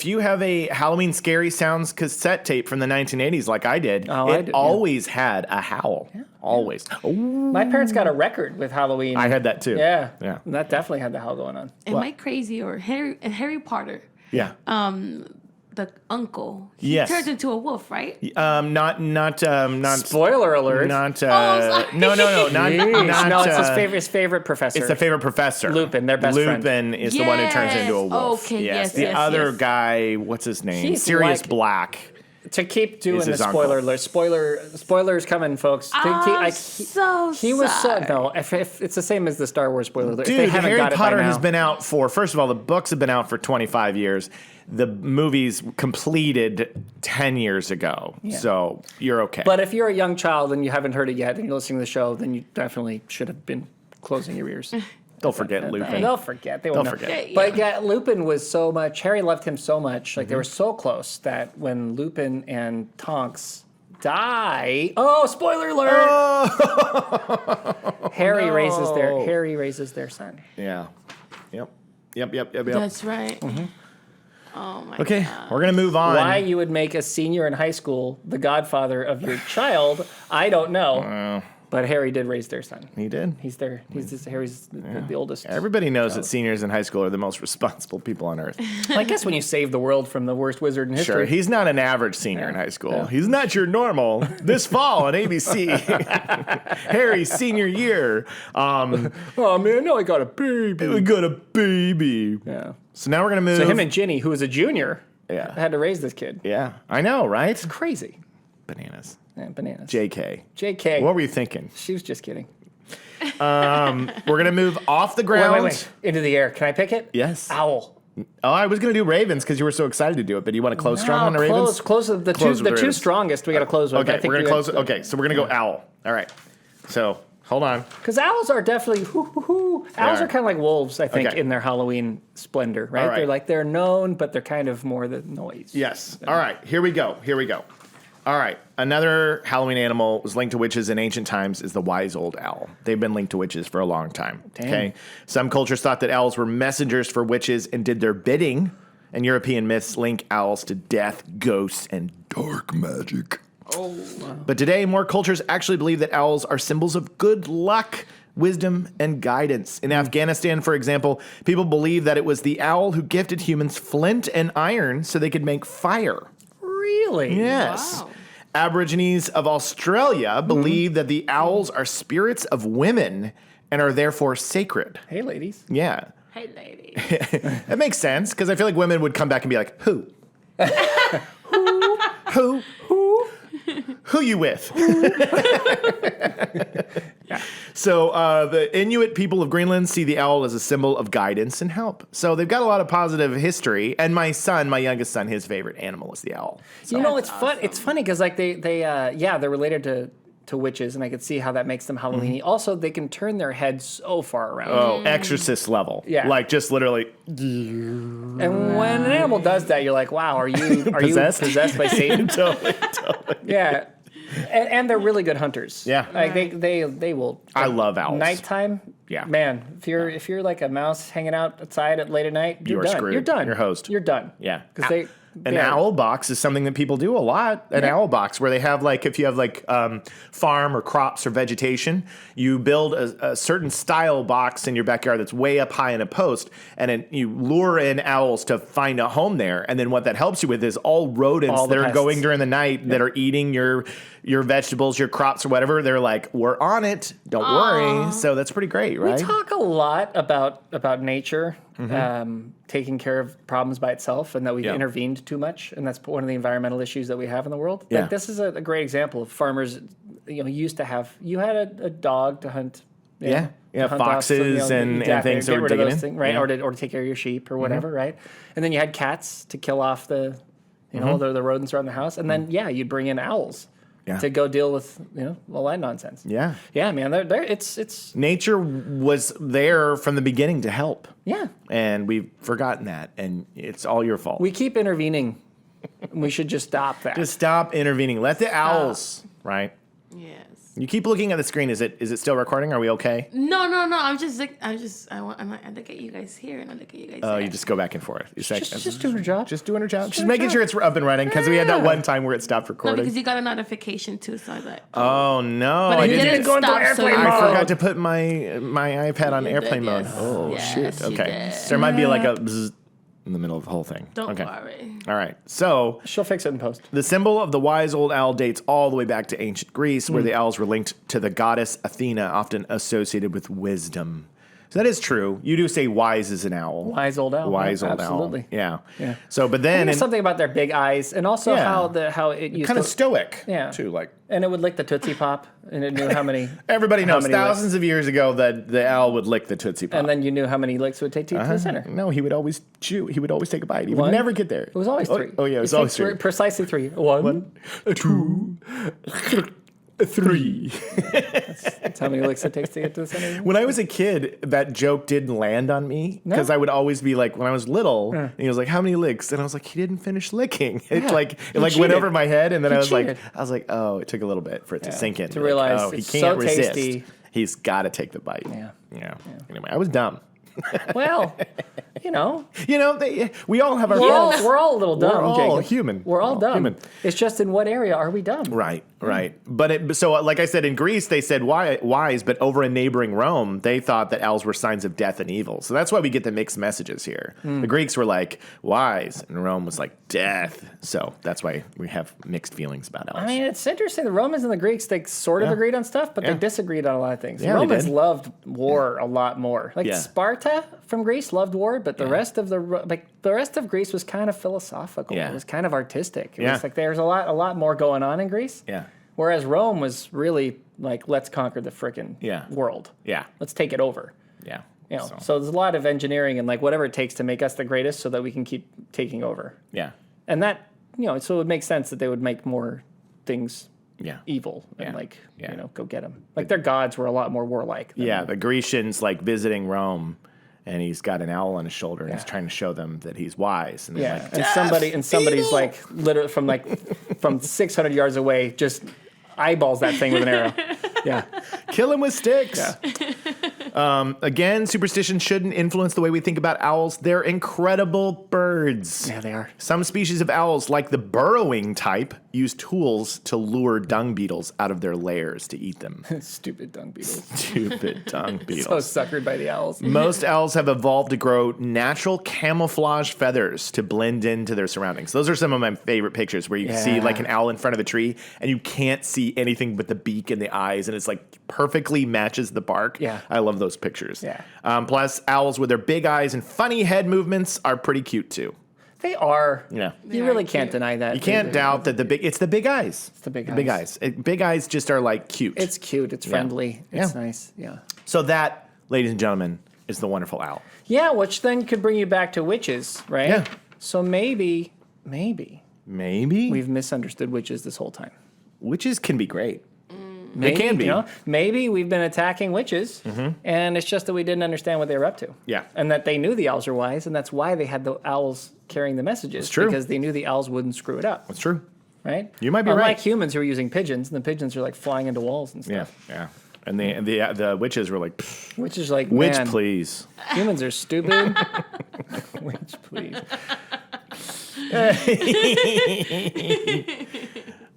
you have a Halloween Scary Sounds cassette tape from the 1980s, like I did, always had a howl. Yeah. Always. Oh, My parents got a record with Halloween. I had that too. Yeah, Yeah. And that definitely had the howl going on. Am I crazy or Harry Potter? Yeah. The uncle. He Yes. turns into a wolf, right? Not Spoiler alert. not sorry. no, not Jeez. No, it's uh, his favorite professor. It's the favorite professor. Lupin, their best friend. Lupin is the one who turns into a Yes. wolf. Okay, yes, The yes, other yes. guy, what's his name? He's Sirius like- Black. To keep doing Is the his spoiler uncle. alert. Spoilers coming, folks. He was so sorry. no. If it's the same as the Star Wars spoiler alert. If they Dude, haven't Harry got it by Potter now- has been out for, first of all, the books have been out for 25 years. The movies completed 10 years ago. So you're okay. But if you're a young child and you haven't heard it yet and you're listening to the show, then you definitely should have been closing your ears. Don't forget Lupin. They'll forget. They won't They'll know. forget. Yeah. But yeah, Lupin was so much. Harry loved him so much. Like they were so close that when Lupin and Tonks die. Oh, spoiler alert! Harry raises their son. Yeah. Yep. Yep. That's right. Mm-hmm. Oh my Okay, God. we're going to move on. Why you would make a senior in high school the godfather of your child, I don't know. But Harry did raise their son. He did. He's Harry's the oldest. Everybody knows that seniors in high school are the most responsible people on earth. I guess when you save the world from the worst wizard in history. Sure, he's not an average senior in high school. He's not your normal. This fall on ABC, Harry's senior year. Oh man, no, I got a baby. We got a baby. Yeah. So now we're gonna move. So him and Ginny, who was a junior, Yeah. had to raise this kid. Yeah, I know, right? Crazy. Bananas. Yeah, bananas. JK. JK. What were you thinking? She was just kidding. We're gonna move off the ground. Wait. Into the air. Can I pick it? Yes. Owl. Oh, I was gonna do Ravens because you were so excited to do it, but you want to close strong on the Ravens? Close the Close with two Ravens. strongest. We got to close with. Okay, we're gonna close it. Okay, so we're gonna go owl. All right. So hold on. Because owls are definitely Owls are kind of like wolves, I think, Okay. in their Halloween splendor, right? All right. They're known, but they're kind of more the noise. Yes. All right. Here we go. All right. Another Halloween animal was linked to witches in ancient times is the wise old owl. They've been linked to witches for a long time. Dang. Okay. Some cultures thought that owls were messengers for witches and did their bidding. And European myths link owls to death, ghosts, and dark magic. Oh, wow. But today, more cultures actually believe that owls are symbols of good luck, wisdom, and guidance. In Afghanistan, for example, people believe that it was the owl who gifted humans flint and iron so they could make fire. Really? Yes. Wow. Aborigines of Australia believe that the owls are spirits of women and are therefore sacred. Hey, ladies. Yeah. Hey, lady. That makes sense because I feel like women would come back and be like, who? Who? Who you with? So the Inuit people of Greenland see the owl as a symbol of guidance and help. So they've got a lot of positive history. And my youngest son, his favorite animal is the owl. So, You know, it's fun. It's funny because like they're related to witches, and I could see how that makes them Halloween-y. Also, they can turn their heads so far around. oh, exorcist level. Yeah. Like just literally. And when an animal does that, you're like, wow, are you Possessed? possessed by Satan? totally. Yeah. And they're really good hunters. Yeah. Like they will. I love owls. Nighttime. Yeah. Man, if you're like a mouse hanging out outside at late at night, You you're are done. screwed. You're done. You're hosed. You're done. Yeah. Because An owl box is something that people do a lot. An owl box where they have like, if you have like farm or crops or vegetation, you build a certain style box in your backyard that's way up high in a post, and you lure in owls to find a home there. And then what that helps you with is all rodents All the that are pests. going during the night that are eating your vegetables, your crops or whatever. They're like, we're on it. Don't worry. So that's pretty great, right? We talk a lot about nature taking care of problems by itself, and that we've Yeah. intervened too much, and that's one of the environmental issues that we have in the world. Yeah. Like, this is a great example of farmers. Used to have. You had a dog to hunt. Yeah. Yeah, to hunt off foxes and things that get were rid of digging those in. things, right? Yeah. Or to take care of your sheep or whatever, right? And then you had cats to kill off the rodents around the house, and then you'd bring in owls. Yeah. To go deal with all that nonsense. Yeah. Yeah, man. It's Nature was there from the beginning to help. yeah. And we've forgotten that, and it's all your fault. We keep intervening. We should just stop that. Just stop intervening. Let the owls, right? Yes. You keep looking at the screen. Is it still recording? Are we okay? No. I look at you guys here and I look at you guys Oh, there. you just go back and forth. You say, just doing her job. Just doing her job. Just doing her making job. sure it's up and running because we had that Yeah. one time where it stopped No, recording. because you got a notification too, so I was like, Oh no! but I it didn't. didn't go into stop. airplane I mode. forgot to put my iPad on You airplane did, mode. yes. Oh Yes, shit! you Okay, did. so there might be like a bzz in the middle of the whole thing. Don't okay. worry. All right. So She'll fix it in post. the symbol of the wise old owl dates all the way back to ancient Greece, where the owls were linked to the goddess Athena, often associated with wisdom. So that is true. You do say wise as an owl. Wise old owl. Wise old Absolutely. owl. Yeah. Yeah. So, but then There's something about their big eyes, and also Yeah. how it used kind of to, stoic. Yeah. Too like and it would lick the Tootsie Pop, and it knew how many. everybody how knows many thousands of years ago that the owl would lick the Tootsie Pop. and then you knew how many licks it would take to get to the center. No, he would always chew. He would always take a bite. He would One? never get there. It was always three. Oh yeah, it was It always takes three. Precisely three. One, Two, three. That's how many licks it takes to get to the center. When I was a kid, that joke didn't land on me because No? I would always be like, when I was little, and he was like, "How many licks?" And I was like, "He didn't finish licking." It Yeah, like he went cheated. over my head, and then He I was cheated. like, "Oh, it took a little bit for it to sink in." to Like, realize oh, he it's can't so resist. tasty. He's got to take the bite. Yeah. Yeah. Anyway, I was dumb. Well, you know, we all have our we're faults. all a little dumb. We're all Jacob. human. We're all dumb. human. It's just in what area are we dumb? Right. But so, like I said, in Greece, they said wise, but over in neighboring Rome, they thought that owls were signs of death and evil. So that's why we get the mixed messages here. The Greeks were like wise, and Rome was like death. So that's why we have mixed feelings about owls. I mean, it's interesting. The Romans and the Greeks, they sort of agreed on stuff, but they disagreed on a lot of things. Yeah, the Romans they did. loved war a lot more. Like Yeah. Sparta from Greece loved war, but the rest of the rest of Greece was kind of philosophical. Yeah. It was kind of artistic. It Yeah. was like there's a lot more going on in Greece. Yeah. Whereas Rome was really like, let's conquer the frickin' world. Yeah. Let's take it over. Yeah. You know, so there's a lot of engineering and like whatever it takes to make us the greatest so that we can keep taking over. Yeah. And that, so it would make sense that they would make more things evil and go get them. Like their gods were a lot more warlike. Yeah, the Grecians like visiting Rome, and he's got an owl on his shoulder, and he's trying to show them that he's wise. And they're like, and somebody's like literally from 600 yards away just eyeballs that thing with an arrow. Yeah, kill him with sticks. Again, superstition shouldn't influence the way we think about owls. They're incredible birds. Yeah, they are. Some species of owls, like the burrowing type, use tools to lure dung beetles out of their lairs to eat them. Stupid dung beetles. Stupid dung beetles. So suckered by the owls. Most owls have evolved to grow natural camouflage feathers to blend into their surroundings. Those are some of my favorite pictures where you can see like an owl in front of a tree and you can't see anything but the beak and the eyes, and it's like perfectly matches the bark. Yeah. I love those pictures. Yeah. Plus, owls with their big eyes and funny head movements are pretty cute too. They are. Yeah. You really can't deny that. You can't doubt that it's the big eyes. It's the big eyes. Big eyes. Big eyes just are like cute. It's cute. It's friendly. It's nice. Yeah. So that, ladies and gentlemen, is the wonderful owl. Yeah, which then could bring you back to witches, right? Yeah. So maybe Maybe. we've misunderstood witches this whole time. Witches can be great. Maybe, They can be. Maybe we've been attacking witches, and it's just that we didn't understand what they were up to. Yeah. And that they knew the owls were wise, and that's why they had the owls carrying the messages. It's true. Because they knew the owls wouldn't screw it up, That's true. right? You might be Unlike right. humans who are using pigeons, and the pigeons are like flying into walls and Yeah, stuff. yeah. And the witches were like, "Pfft, Which is like, witch, man, please. humans are stupid. Witch, please.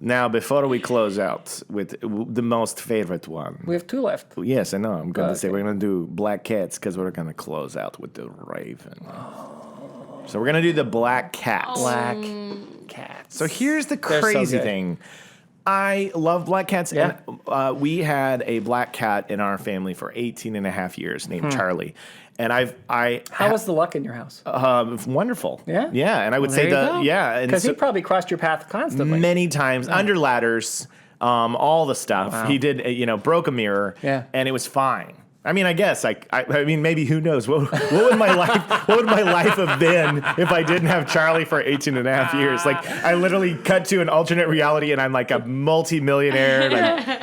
Now, before we close out with the most favorite one. We have two left. Yes, I know. I'm going to say okay. we're going to do black cats because we're going to close out with the raven. So we're going to do the black cats. Black cats. So here's the They're so crazy good. thing. I love black cats. Yeah. And we had a black cat in our family for 18 and a half years named Charlie. And How was the luck in your house? wonderful. Yeah? Yeah. And I would say and Because so- he probably crossed your path constantly. many times under ladders, all the stuff. Wow. He did, broke a mirror. Yeah. And it was fine. I mean, I guess I mean, maybe who knows what would my life have been if I didn't have Charlie for 18 and a half years? Like, I literally cut to an alternate reality, and I'm like a multi-millionaire, and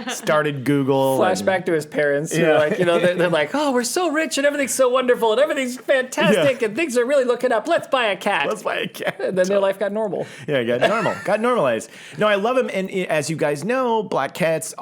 I started Google. Flashback to his parents. Who are like, they're like, oh, we're so rich and everything's so wonderful and everything's fantastic and things are really looking up. Let's buy a cat. Let's buy a cat. And then their life got normal. Yeah, got normalized. No, I love them, and as you guys know, black cats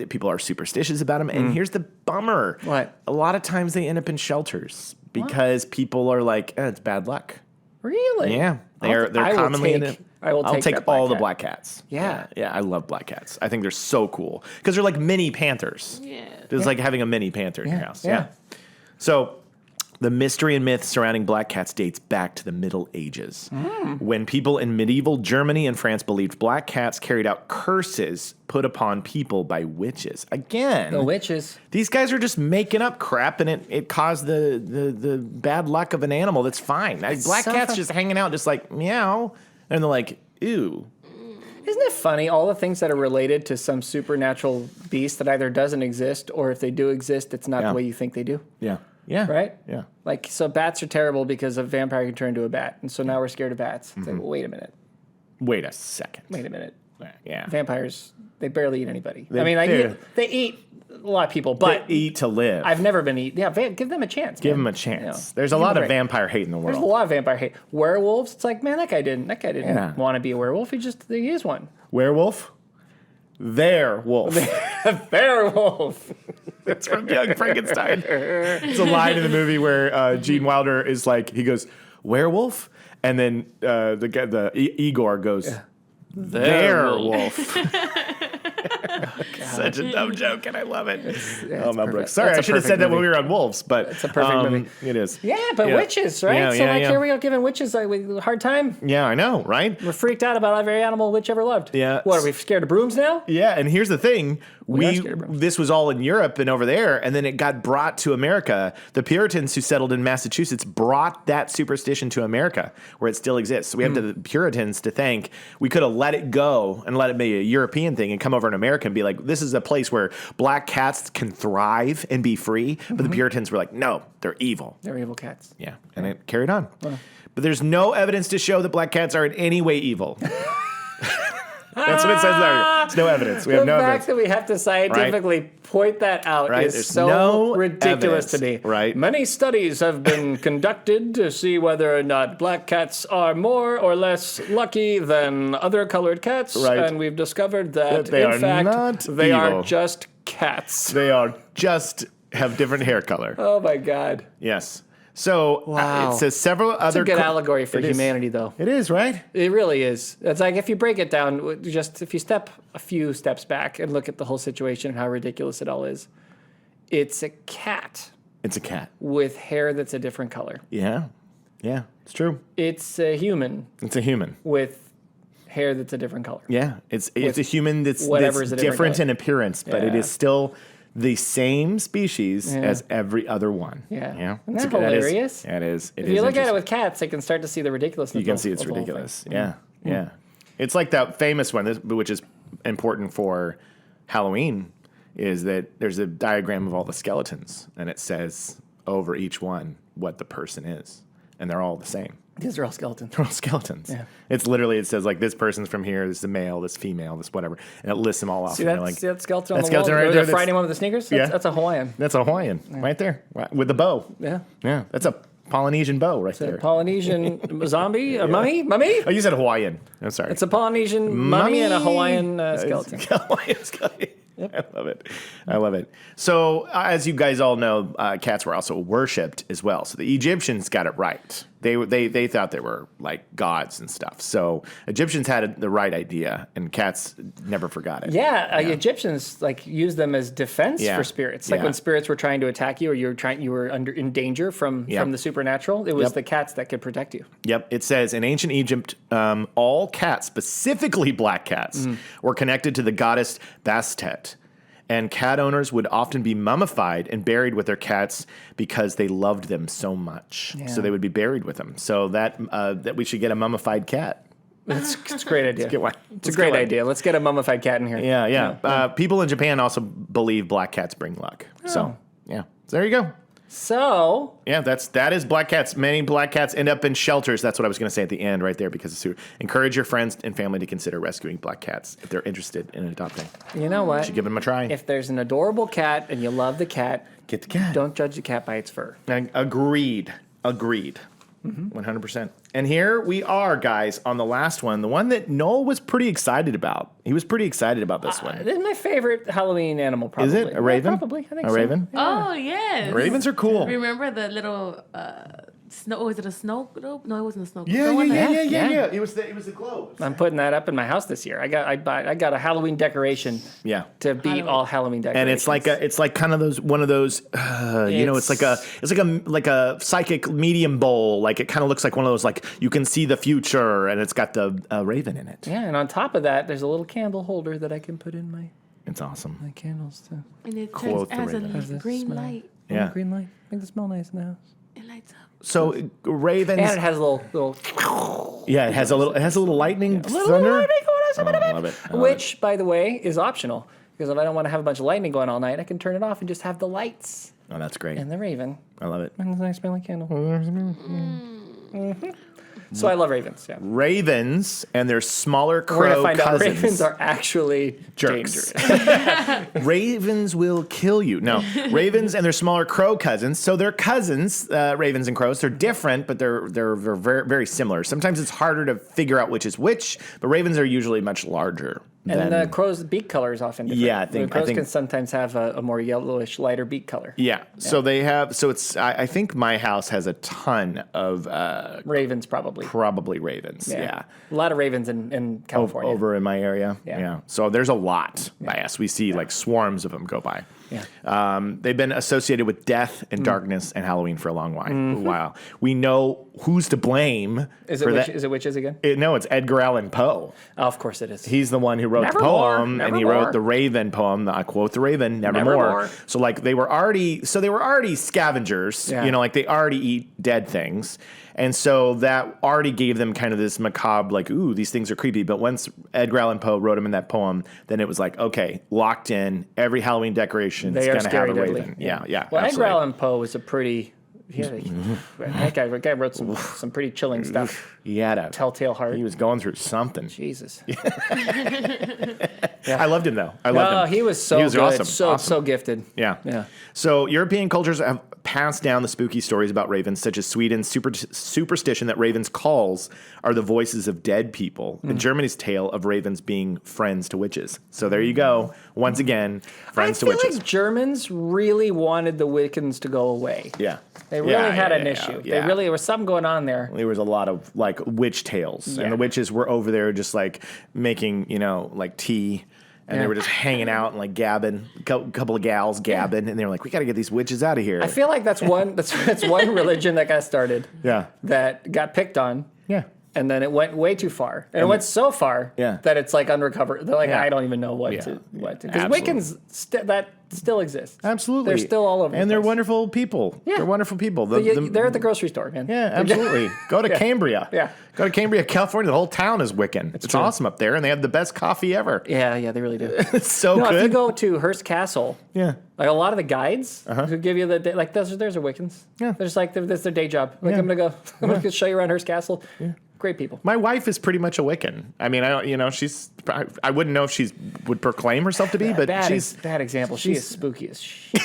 people are superstitious about them. And here's the bummer. What? A lot of times they end up in shelters because people are like, it's bad luck. Really? Yeah, they're I will commonly in take- it. I will I'll take take that black all the cat. black cats. Yeah. yeah, I love black cats. I think they're so cool because they're like mini panthers. Yeah. It's like having a mini panther in your house. Yeah. So, the mystery and myth surrounding black cats dates back to the Middle Ages, when people in medieval Germany and France believed black cats carried out curses put upon people by witches. Again, The witches. these guys are just making up crap, and it caused the bad luck of an animal that's fine. Black so cats fun. just hanging out, just like meow, and they're like, ew. Isn't it funny, all the things that are related to some supernatural beast that either doesn't exist or if they do exist, it's not Yeah. the way you think they do? Yeah. Yeah. Right? Yeah. Like, so bats are terrible because a vampire can turn into a bat. And so now we're scared of bats. It's like, well, wait a minute. Wait a second. Wait a minute. Yeah. Vampires, they barely eat anybody. They- I mean, they're- they eat a lot of people, but They eat to live. I've never been eat. Yeah, give them a chance. Give man. them a chance. You know, There's a give lot them of break. vampire hate in the There's a world. lot of vampire hate. Werewolves, it's like, man, that guy didn't Yeah. want to be a werewolf. He is one. Werewolf? Their wolf. Werewolf. It's from Young Frankenstein. It's a line in the movie where Gene Wilder is like, he goes, werewolf? And then Igor goes, werewolf. Such a dumb joke, and I love it. Oh, Mel Brooks. Sorry, I should have said that when we were on wolves, but it's a perfect movie. It is. Yeah, but witches, right? Yeah, so here we are giving witches a hard time. Yeah, I know, right? We're freaked out about every animal witch ever loved. Yeah. What, are we scared of brooms now? Yeah, and here's the thing. are scared of brooms. This was all in Europe and over there, and then it got brought to America. The Puritans who settled in Massachusetts brought that superstition to America, where it still exists. So we have the Puritans to thank. We could have let it go and let it be a European thing and come over in America and be like, this is a place where black cats can thrive and be free. But the Puritans were like, no, they're evil. They're evil cats. Yeah, and it carried on. But there's no evidence to show that black cats are in any way evil. That's what it says there. There's no evidence. We have no evidence. The fact that we have to scientifically point that out is There's so no ridiculous evidence. to me. Right. Many studies have been conducted to see whether or not black cats are more or less lucky than other colored cats. Right. And we've discovered that, they in are fact, not they evil. are just cats. They are just have different hair color. Oh, my God. Yes. So Wow. it says several It's other... a good allegory for It is. humanity, though. It is, right? It really is. It's like if you break it down, just if you step a few steps back and look at the whole situation and how ridiculous it all is, it's a cat It's a cat. with hair that's a different color. Yeah. Yeah, it's true. It's a human It's a human. with hair that's a different color. Yeah, it's a human that's whatever is a different different color. in appearance, but it Yeah. is still the same species as every other one. Yeah. Yeah. Isn't that That is- hilarious? Yeah, it is. If you look at it with cats, I can start to see the ridiculousness. you can see it's of the whole ridiculous. thing. Yeah. Yeah. It's like that famous one, which is important for Halloween, is that there's a diagram of all the skeletons, and it says over each one what the person is, and they're all the same. These are all skeletons. They're all skeletons. Yeah. It's literally, it says like this person's from here, this is a male, this female, this whatever, and it lists them all off. See and that, you're like, see that skeleton on that the wall? skeleton right The there, that's- Friday one with the sneakers? That's, Yeah. that's a Hawaiian. That's a Hawaiian right there with the bow. Yeah. Yeah, that's a Polynesian bow right there. Polynesian zombie? A mummy? Mummy? Oh, you said Hawaiian. I'm sorry. It's a Polynesian mummy and a Hawaiian skeleton. Hawaiian skeleton. I love it. I love it. So, as you guys all know, cats were also worshipped as well. So the Egyptians got it right. They thought they were like gods and stuff. So Egyptians had the right idea, and cats never forgot it. Yeah, Egyptians like used them as defense Yeah. for spirits. Like Yeah. when spirits were trying to attack you, or you were in danger from the supernatural. It was Yep. the cats that could protect you. Yep. It says in ancient Egypt, all cats, specifically black cats, were connected to the goddess Bastet. And cat owners would often be mummified and buried with their cats because they loved them so much. Yeah. So they would be buried with them. So that we should get a mummified cat. It's a great idea. Get one. It's a great idea. Let's get a mummified cat in here. Yeah. People in Japan also believe black cats bring luck. So, yeah. So there you go. So, Yeah, that is black cats. Many black cats end up in shelters. That's what I was going to say at the end right there, because it's encourage your friends and family to consider rescuing black cats if they're interested in adopting. you know what? You should give them a try. If there's an adorable cat and you love the cat, Get the cat. don't judge the cat by its fur. Agreed. 100%. And here we are, guys, on the last one, the one that Noel was pretty excited about. He was pretty excited about this one. This is my favorite Halloween animal, probably. Is it a raven? Yeah, probably. I think A so. raven? Oh, yes. Ravens are cool. Remember the little snow? Was it a snow globe? No, it wasn't a snow globe. Yeah. The one that- yeah. It was the globe. I'm putting that up in my house this year. I got a Halloween decoration Yeah. to beat all Halloween decorations. And it's like kind of one of those it's like a psychic medium bowl. Like it kind of looks like one of those, like you can see the future, and it's got the raven in it. yeah, and on top of that, there's a little candle holder that I can put in my It's awesome. candles too. And it Quote the has raven. a How's this green smell? light. Yeah. Green light. Make it smell nice in the house. It lights up. So ravens. And it has a little Yeah, it has a little lightning thunder. lightning going on, some Oh, of it. I love it. I love Which, by the way, is optional. Because if I don't want to have a bunch of lightning going all night, I can turn it off and just have the lights it. Oh, that's great. and the raven I love it. and the nice smelling candle. So I love ravens. Yeah. Ravens and their smaller We're crow gonna find out cousins. ravens are actually Jerks. dangerous. Ravens will kill you. No, ravens and their smaller crow cousins. So they're cousins, ravens and crows. They're different, but they're very, very similar. Sometimes it's harder to figure out which is which, but ravens are usually much larger And the crow's beak color is often different. Yeah, I The crows can sometimes have a more yellowish, lighter beak color. Yeah. So they have. So it's. I think my house has a ton of Ravens, probably. Probably ravens. Yeah. A lot of ravens in California. Over in my area. Yeah. So there's a lot by us. We see like swarms of them go by. Yeah. They've been associated with death and darkness and Halloween for a long while. We know who's to blame. Is it witches again? No, it's Edgar Allan Poe. Oh, of course it is. He's the one who wrote the poem, and he wrote the Raven poem. I quote the Raven, Nevermore. So like they were already scavengers. Yeah. You know, like they already eat dead things. And so that already gave them kind of this macabre, like, ooh, these things are creepy. But once Edgar Allan Poe wrote them in that poem, then it was like, okay, locked in. Every Halloween decoration is going to have a raven. Yeah. Well, Edgar Allan Poe was a pretty... that guy wrote some pretty chilling stuff. He had a telltale heart. He was going through something. Jesus. I loved him though. I loved him. He was so good. Awesome. So gifted. Yeah. So European cultures have passed down the spooky stories about ravens, such as Sweden's superstition that ravens' calls are the voices of dead people, and Germany's tale of ravens being friends to witches. So there you go. Once again, friends to witches. I feel like Germans really wanted the Wiccans to go away. Yeah. They really had an issue. Yeah. There was something going on there. There was a lot of like witch tales, and the witches were over there just like making, like tea. And they were just hanging out and like gabbing, a couple of gals gabbing, and they were like, "We got to get these witches out of here." I feel like that's one religion that got started. Yeah. That got picked on. Yeah. And then it went way too far. And it went so far that it's like unrecovered. They're like, I don't even know what to. Because Wiccans, that still exists. Absolutely. They're still all over and the they're place. wonderful people. Yeah. They're wonderful people. They're at the grocery store, man. Yeah, absolutely. Go to Cambria. Yeah. Go to Cambria, California. The whole town is Wiccan. It's true. awesome up there, and they have the best coffee ever. Yeah, they really do. It's so good. If you go to Hearst Castle, like a lot of the guides who give you like those are Wiccans. Yeah. They're just like that's their day job. Like I'm gonna show you around Hearst Castle. Yeah. Great people. My wife is pretty much a Wiccan. I mean, I wouldn't know if she would proclaim herself to be, but she's bad example. She is spooky as shit.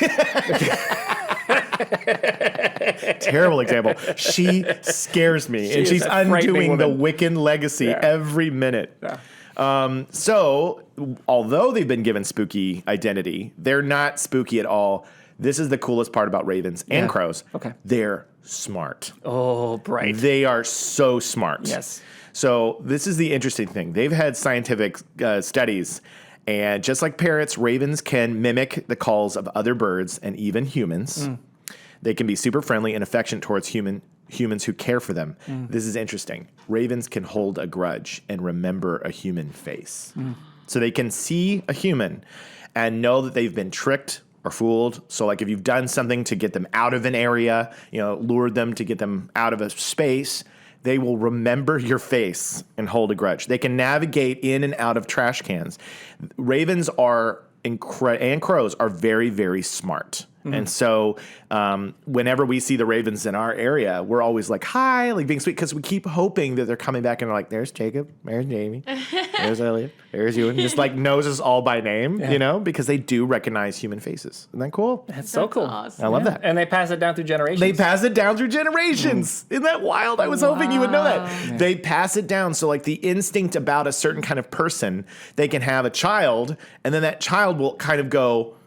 Terrible example. She scares me, and she's undoing the Wiccan legacy every minute. Yeah. So, although they've been given spooky identity, they're not spooky at all. This is the coolest part about ravens and crows. Okay. They're smart. Oh, bright. They are so smart. Yes. So this is the interesting thing. They've had scientific studies, and just like parrots, ravens can mimic the calls of other birds and even humans. They can be super friendly and affectionate towards humans who care for them. This is interesting. Ravens can hold a grudge and remember a human face. So they can see a human and know that they've been tricked or fooled. So like if you've done something to get them out of an area, lured them to get them out of a space, they will remember your face and hold a grudge. They can navigate in and out of trash cans. Ravens and crows are very, very smart. And so whenever we see the ravens in our area, we're always like, hi, like being sweet, because we keep hoping that they're coming back and they're like, there's Jacob, there's Jamie, there's Elliot, there's you, and just like knows us all by name, because they do recognize human faces. Isn't that cool? That's so cool. Awesome. I love that. And they pass it down through generations. Isn't that wild? I was hoping you would know that. Yeah. They pass it down. So like the instinct about a certain kind of person, they can have a child, and then that child will kind of go,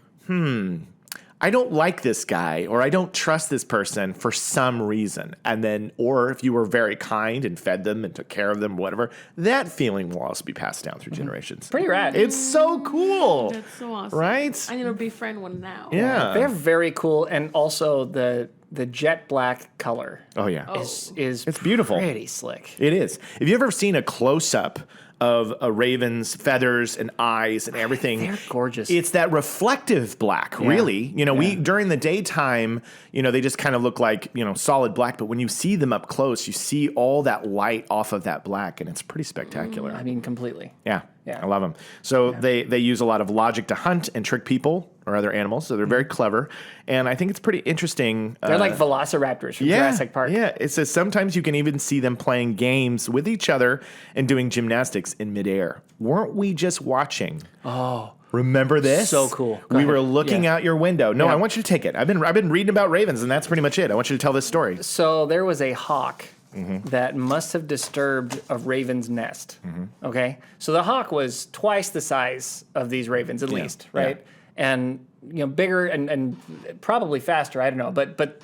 I don't like this guy, or I don't trust this person for some reason. And then, or if you were very kind and fed them and took care of them, whatever, that feeling will also be passed down through generations. Pretty rad. It's so cool. That's so awesome. Right? I need to befriend one now. Yeah. They're very cool, and also the jet black color. Oh, yeah. Is it's beautiful. Pretty slick. It is. Have you ever seen a close-up of a raven's feathers and eyes and everything? They're gorgeous. It's that reflective black, really. We during the daytime, they just kind of look like, solid black, but when you see them up close, you see all that light off of that black, and it's pretty spectacular. I mean, completely. Yeah. I love them. So they use a lot of logic to hunt and trick people or other animals, so they're very clever, and I think it's pretty interesting. They're like velociraptors from Jurassic Park. Yeah, it says sometimes you can even see them playing games with each other and doing gymnastics in midair. Weren't we just watching? Oh. Remember this? So cool. We were looking out your window. No, I want you to take it. I've been reading about ravens, and that's pretty much it. I want you to tell this story. So there was a hawk that must have disturbed a raven's nest. Okay, so the hawk was twice the size of these ravens, at least, right? And bigger and probably faster. I don't know, but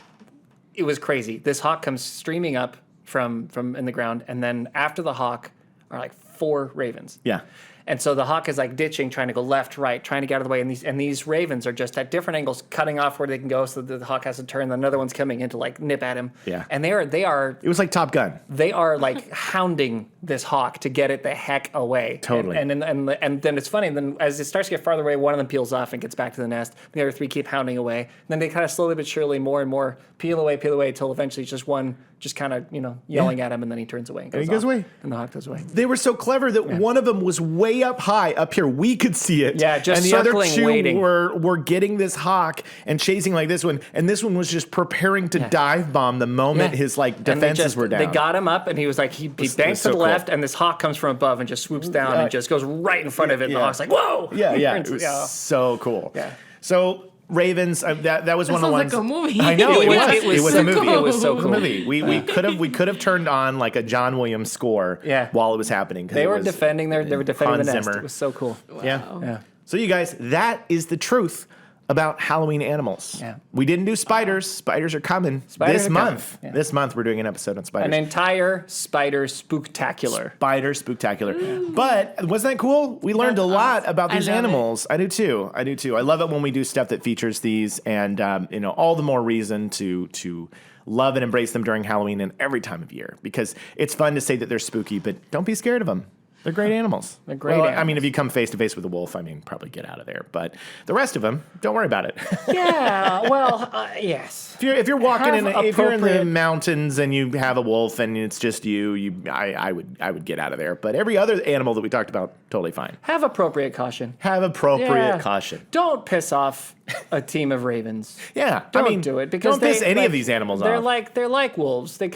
it was crazy. This hawk comes streaming up from in the ground, and then after the hawk are like 4 ravens. Yeah. And so the hawk is like ditching, trying to go left, right, trying to get out of the way. And these ravens are just at different angles, cutting off where they can go so that the hawk has to turn. Then another one's coming in to like nip at him. Yeah. And they are It was like Top Gun. they are like hounding this hawk to get it the heck away. Totally. And then it's funny. Then as it starts to get farther away, one of them peels off and gets back to the nest. The other 3 keep hounding away. And then they kind of slowly but surely, more and more, peel away until eventually it's just one just kind of yelling at him, and then he turns away and he goes off. away. And the hawk goes away. They were so clever that one of them was way up high, up here. We could see it. Yeah, just and the other circling, 2 waiting. were getting this hawk and chasing like this one, and this one was just preparing to dive bomb the moment his like And they defenses were down. They got him up, and he was like, he banks to so the cool. left, and this hawk comes from above and just swoops down and just goes right in front of it. And the hawk's like, whoa! Yeah, it Turns- was so cool. Yeah. So Ravens, that was one of the ones. Sounds like a movie. I know it was. It was a so movie. cool. It was so It was a cool. movie. We could have turned on like a John Williams score while it was happening. They were defending the nest. Zimmer. It was so cool. Yeah. So you guys, that is the truth about Halloween animals. Yeah. We didn't do spiders. Spiders are coming Spiders this are coming. month. Yeah. This month we're doing an episode on spiders. An entire spider spooktacular. Spider spooktacular. But wasn't that cool? We learned a lot about I these love animals. I do too. I love it when we do stuff that features these, and all the more reason to love and embrace them during Halloween and every time of year, because it's fun to say that they're spooky, but don't be scared of them. They're great animals. They're great Well, I animals. mean, if you come face to face with a wolf, probably get out of there. But the rest of them, don't worry about it. Yeah, well, yes. If you're walking Have if you're in the appropriate- mountains and you have a wolf and it's just I would get out of there. But every other animal that we talked about, totally fine. Have appropriate caution. Have appropriate Yeah. caution. Don't piss off a team of ravens. Yeah, Don't do it because don't piss they, any like, of these animals they're off. They're like wolves. They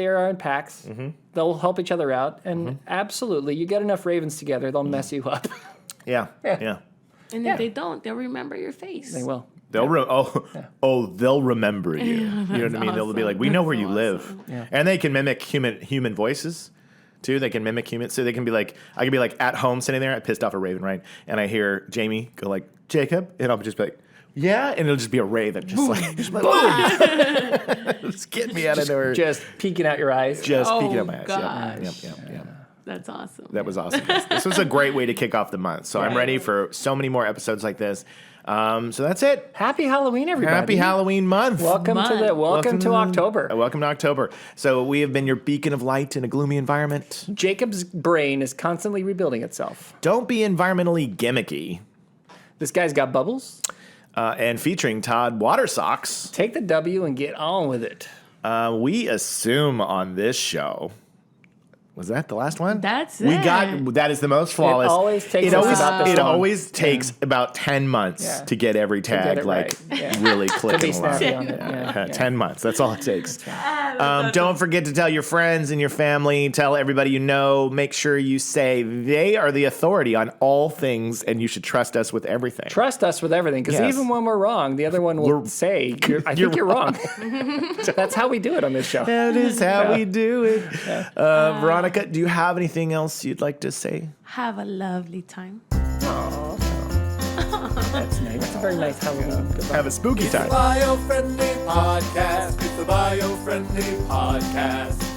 are in packs. They'll help each other out, and absolutely, you get enough ravens together, they'll mess you up. Yeah. And if they don't, they'll remember your face. They will. They'll they'll remember you. You know what I mean? They'll be like, we know where you live, and they can mimic human voices too. They can mimic humans, so they can be like, I can be like at home sitting there, I pissed off a raven, right? And I hear Jamie go like, Jacob, and I'll just be like, yeah, and it'll just be a raven, just like just get me out of nowhere, Just peeking out your eyes. just Oh, peeking at my eyes. gosh. Yep. That's awesome. That was awesome. This was a great way to kick off the month. So I'm ready for so many more episodes like this. So that's it. Happy Halloween, everybody. Happy Halloween month. Welcome to October. Welcome to October. So we have been your beacon of light in a gloomy environment. Jacob's brain is constantly rebuilding itself. Don't be environmentally gimmicky. This guy's got bubbles. And featuring Todd Water Socks. Take the W and get on with it. We assume on this show. Was that the last one? That's we it. got. That is the most flawless. always takes us about this It long. always takes about 10 months to get every tag it like right. Yeah. really To be clicking along. snappy on it. Yeah. 10 months. That's all it takes. Don't forget to tell your friends and your family. Tell everybody you know. Make sure you say they are the authority on all things, and you should trust us with everything. Trust us with everything, because Yes. even when we're wrong, the other one will say, I think you're wrong. That's how we do it on this show. That is how we do it. Veronica, do you have anything else you'd like to say? Have a lovely time. That's nice. That's a very nice Halloween. Goodbye. Have a spooky time. Biofriendly Podcast. It's a Biofriendly Podcast.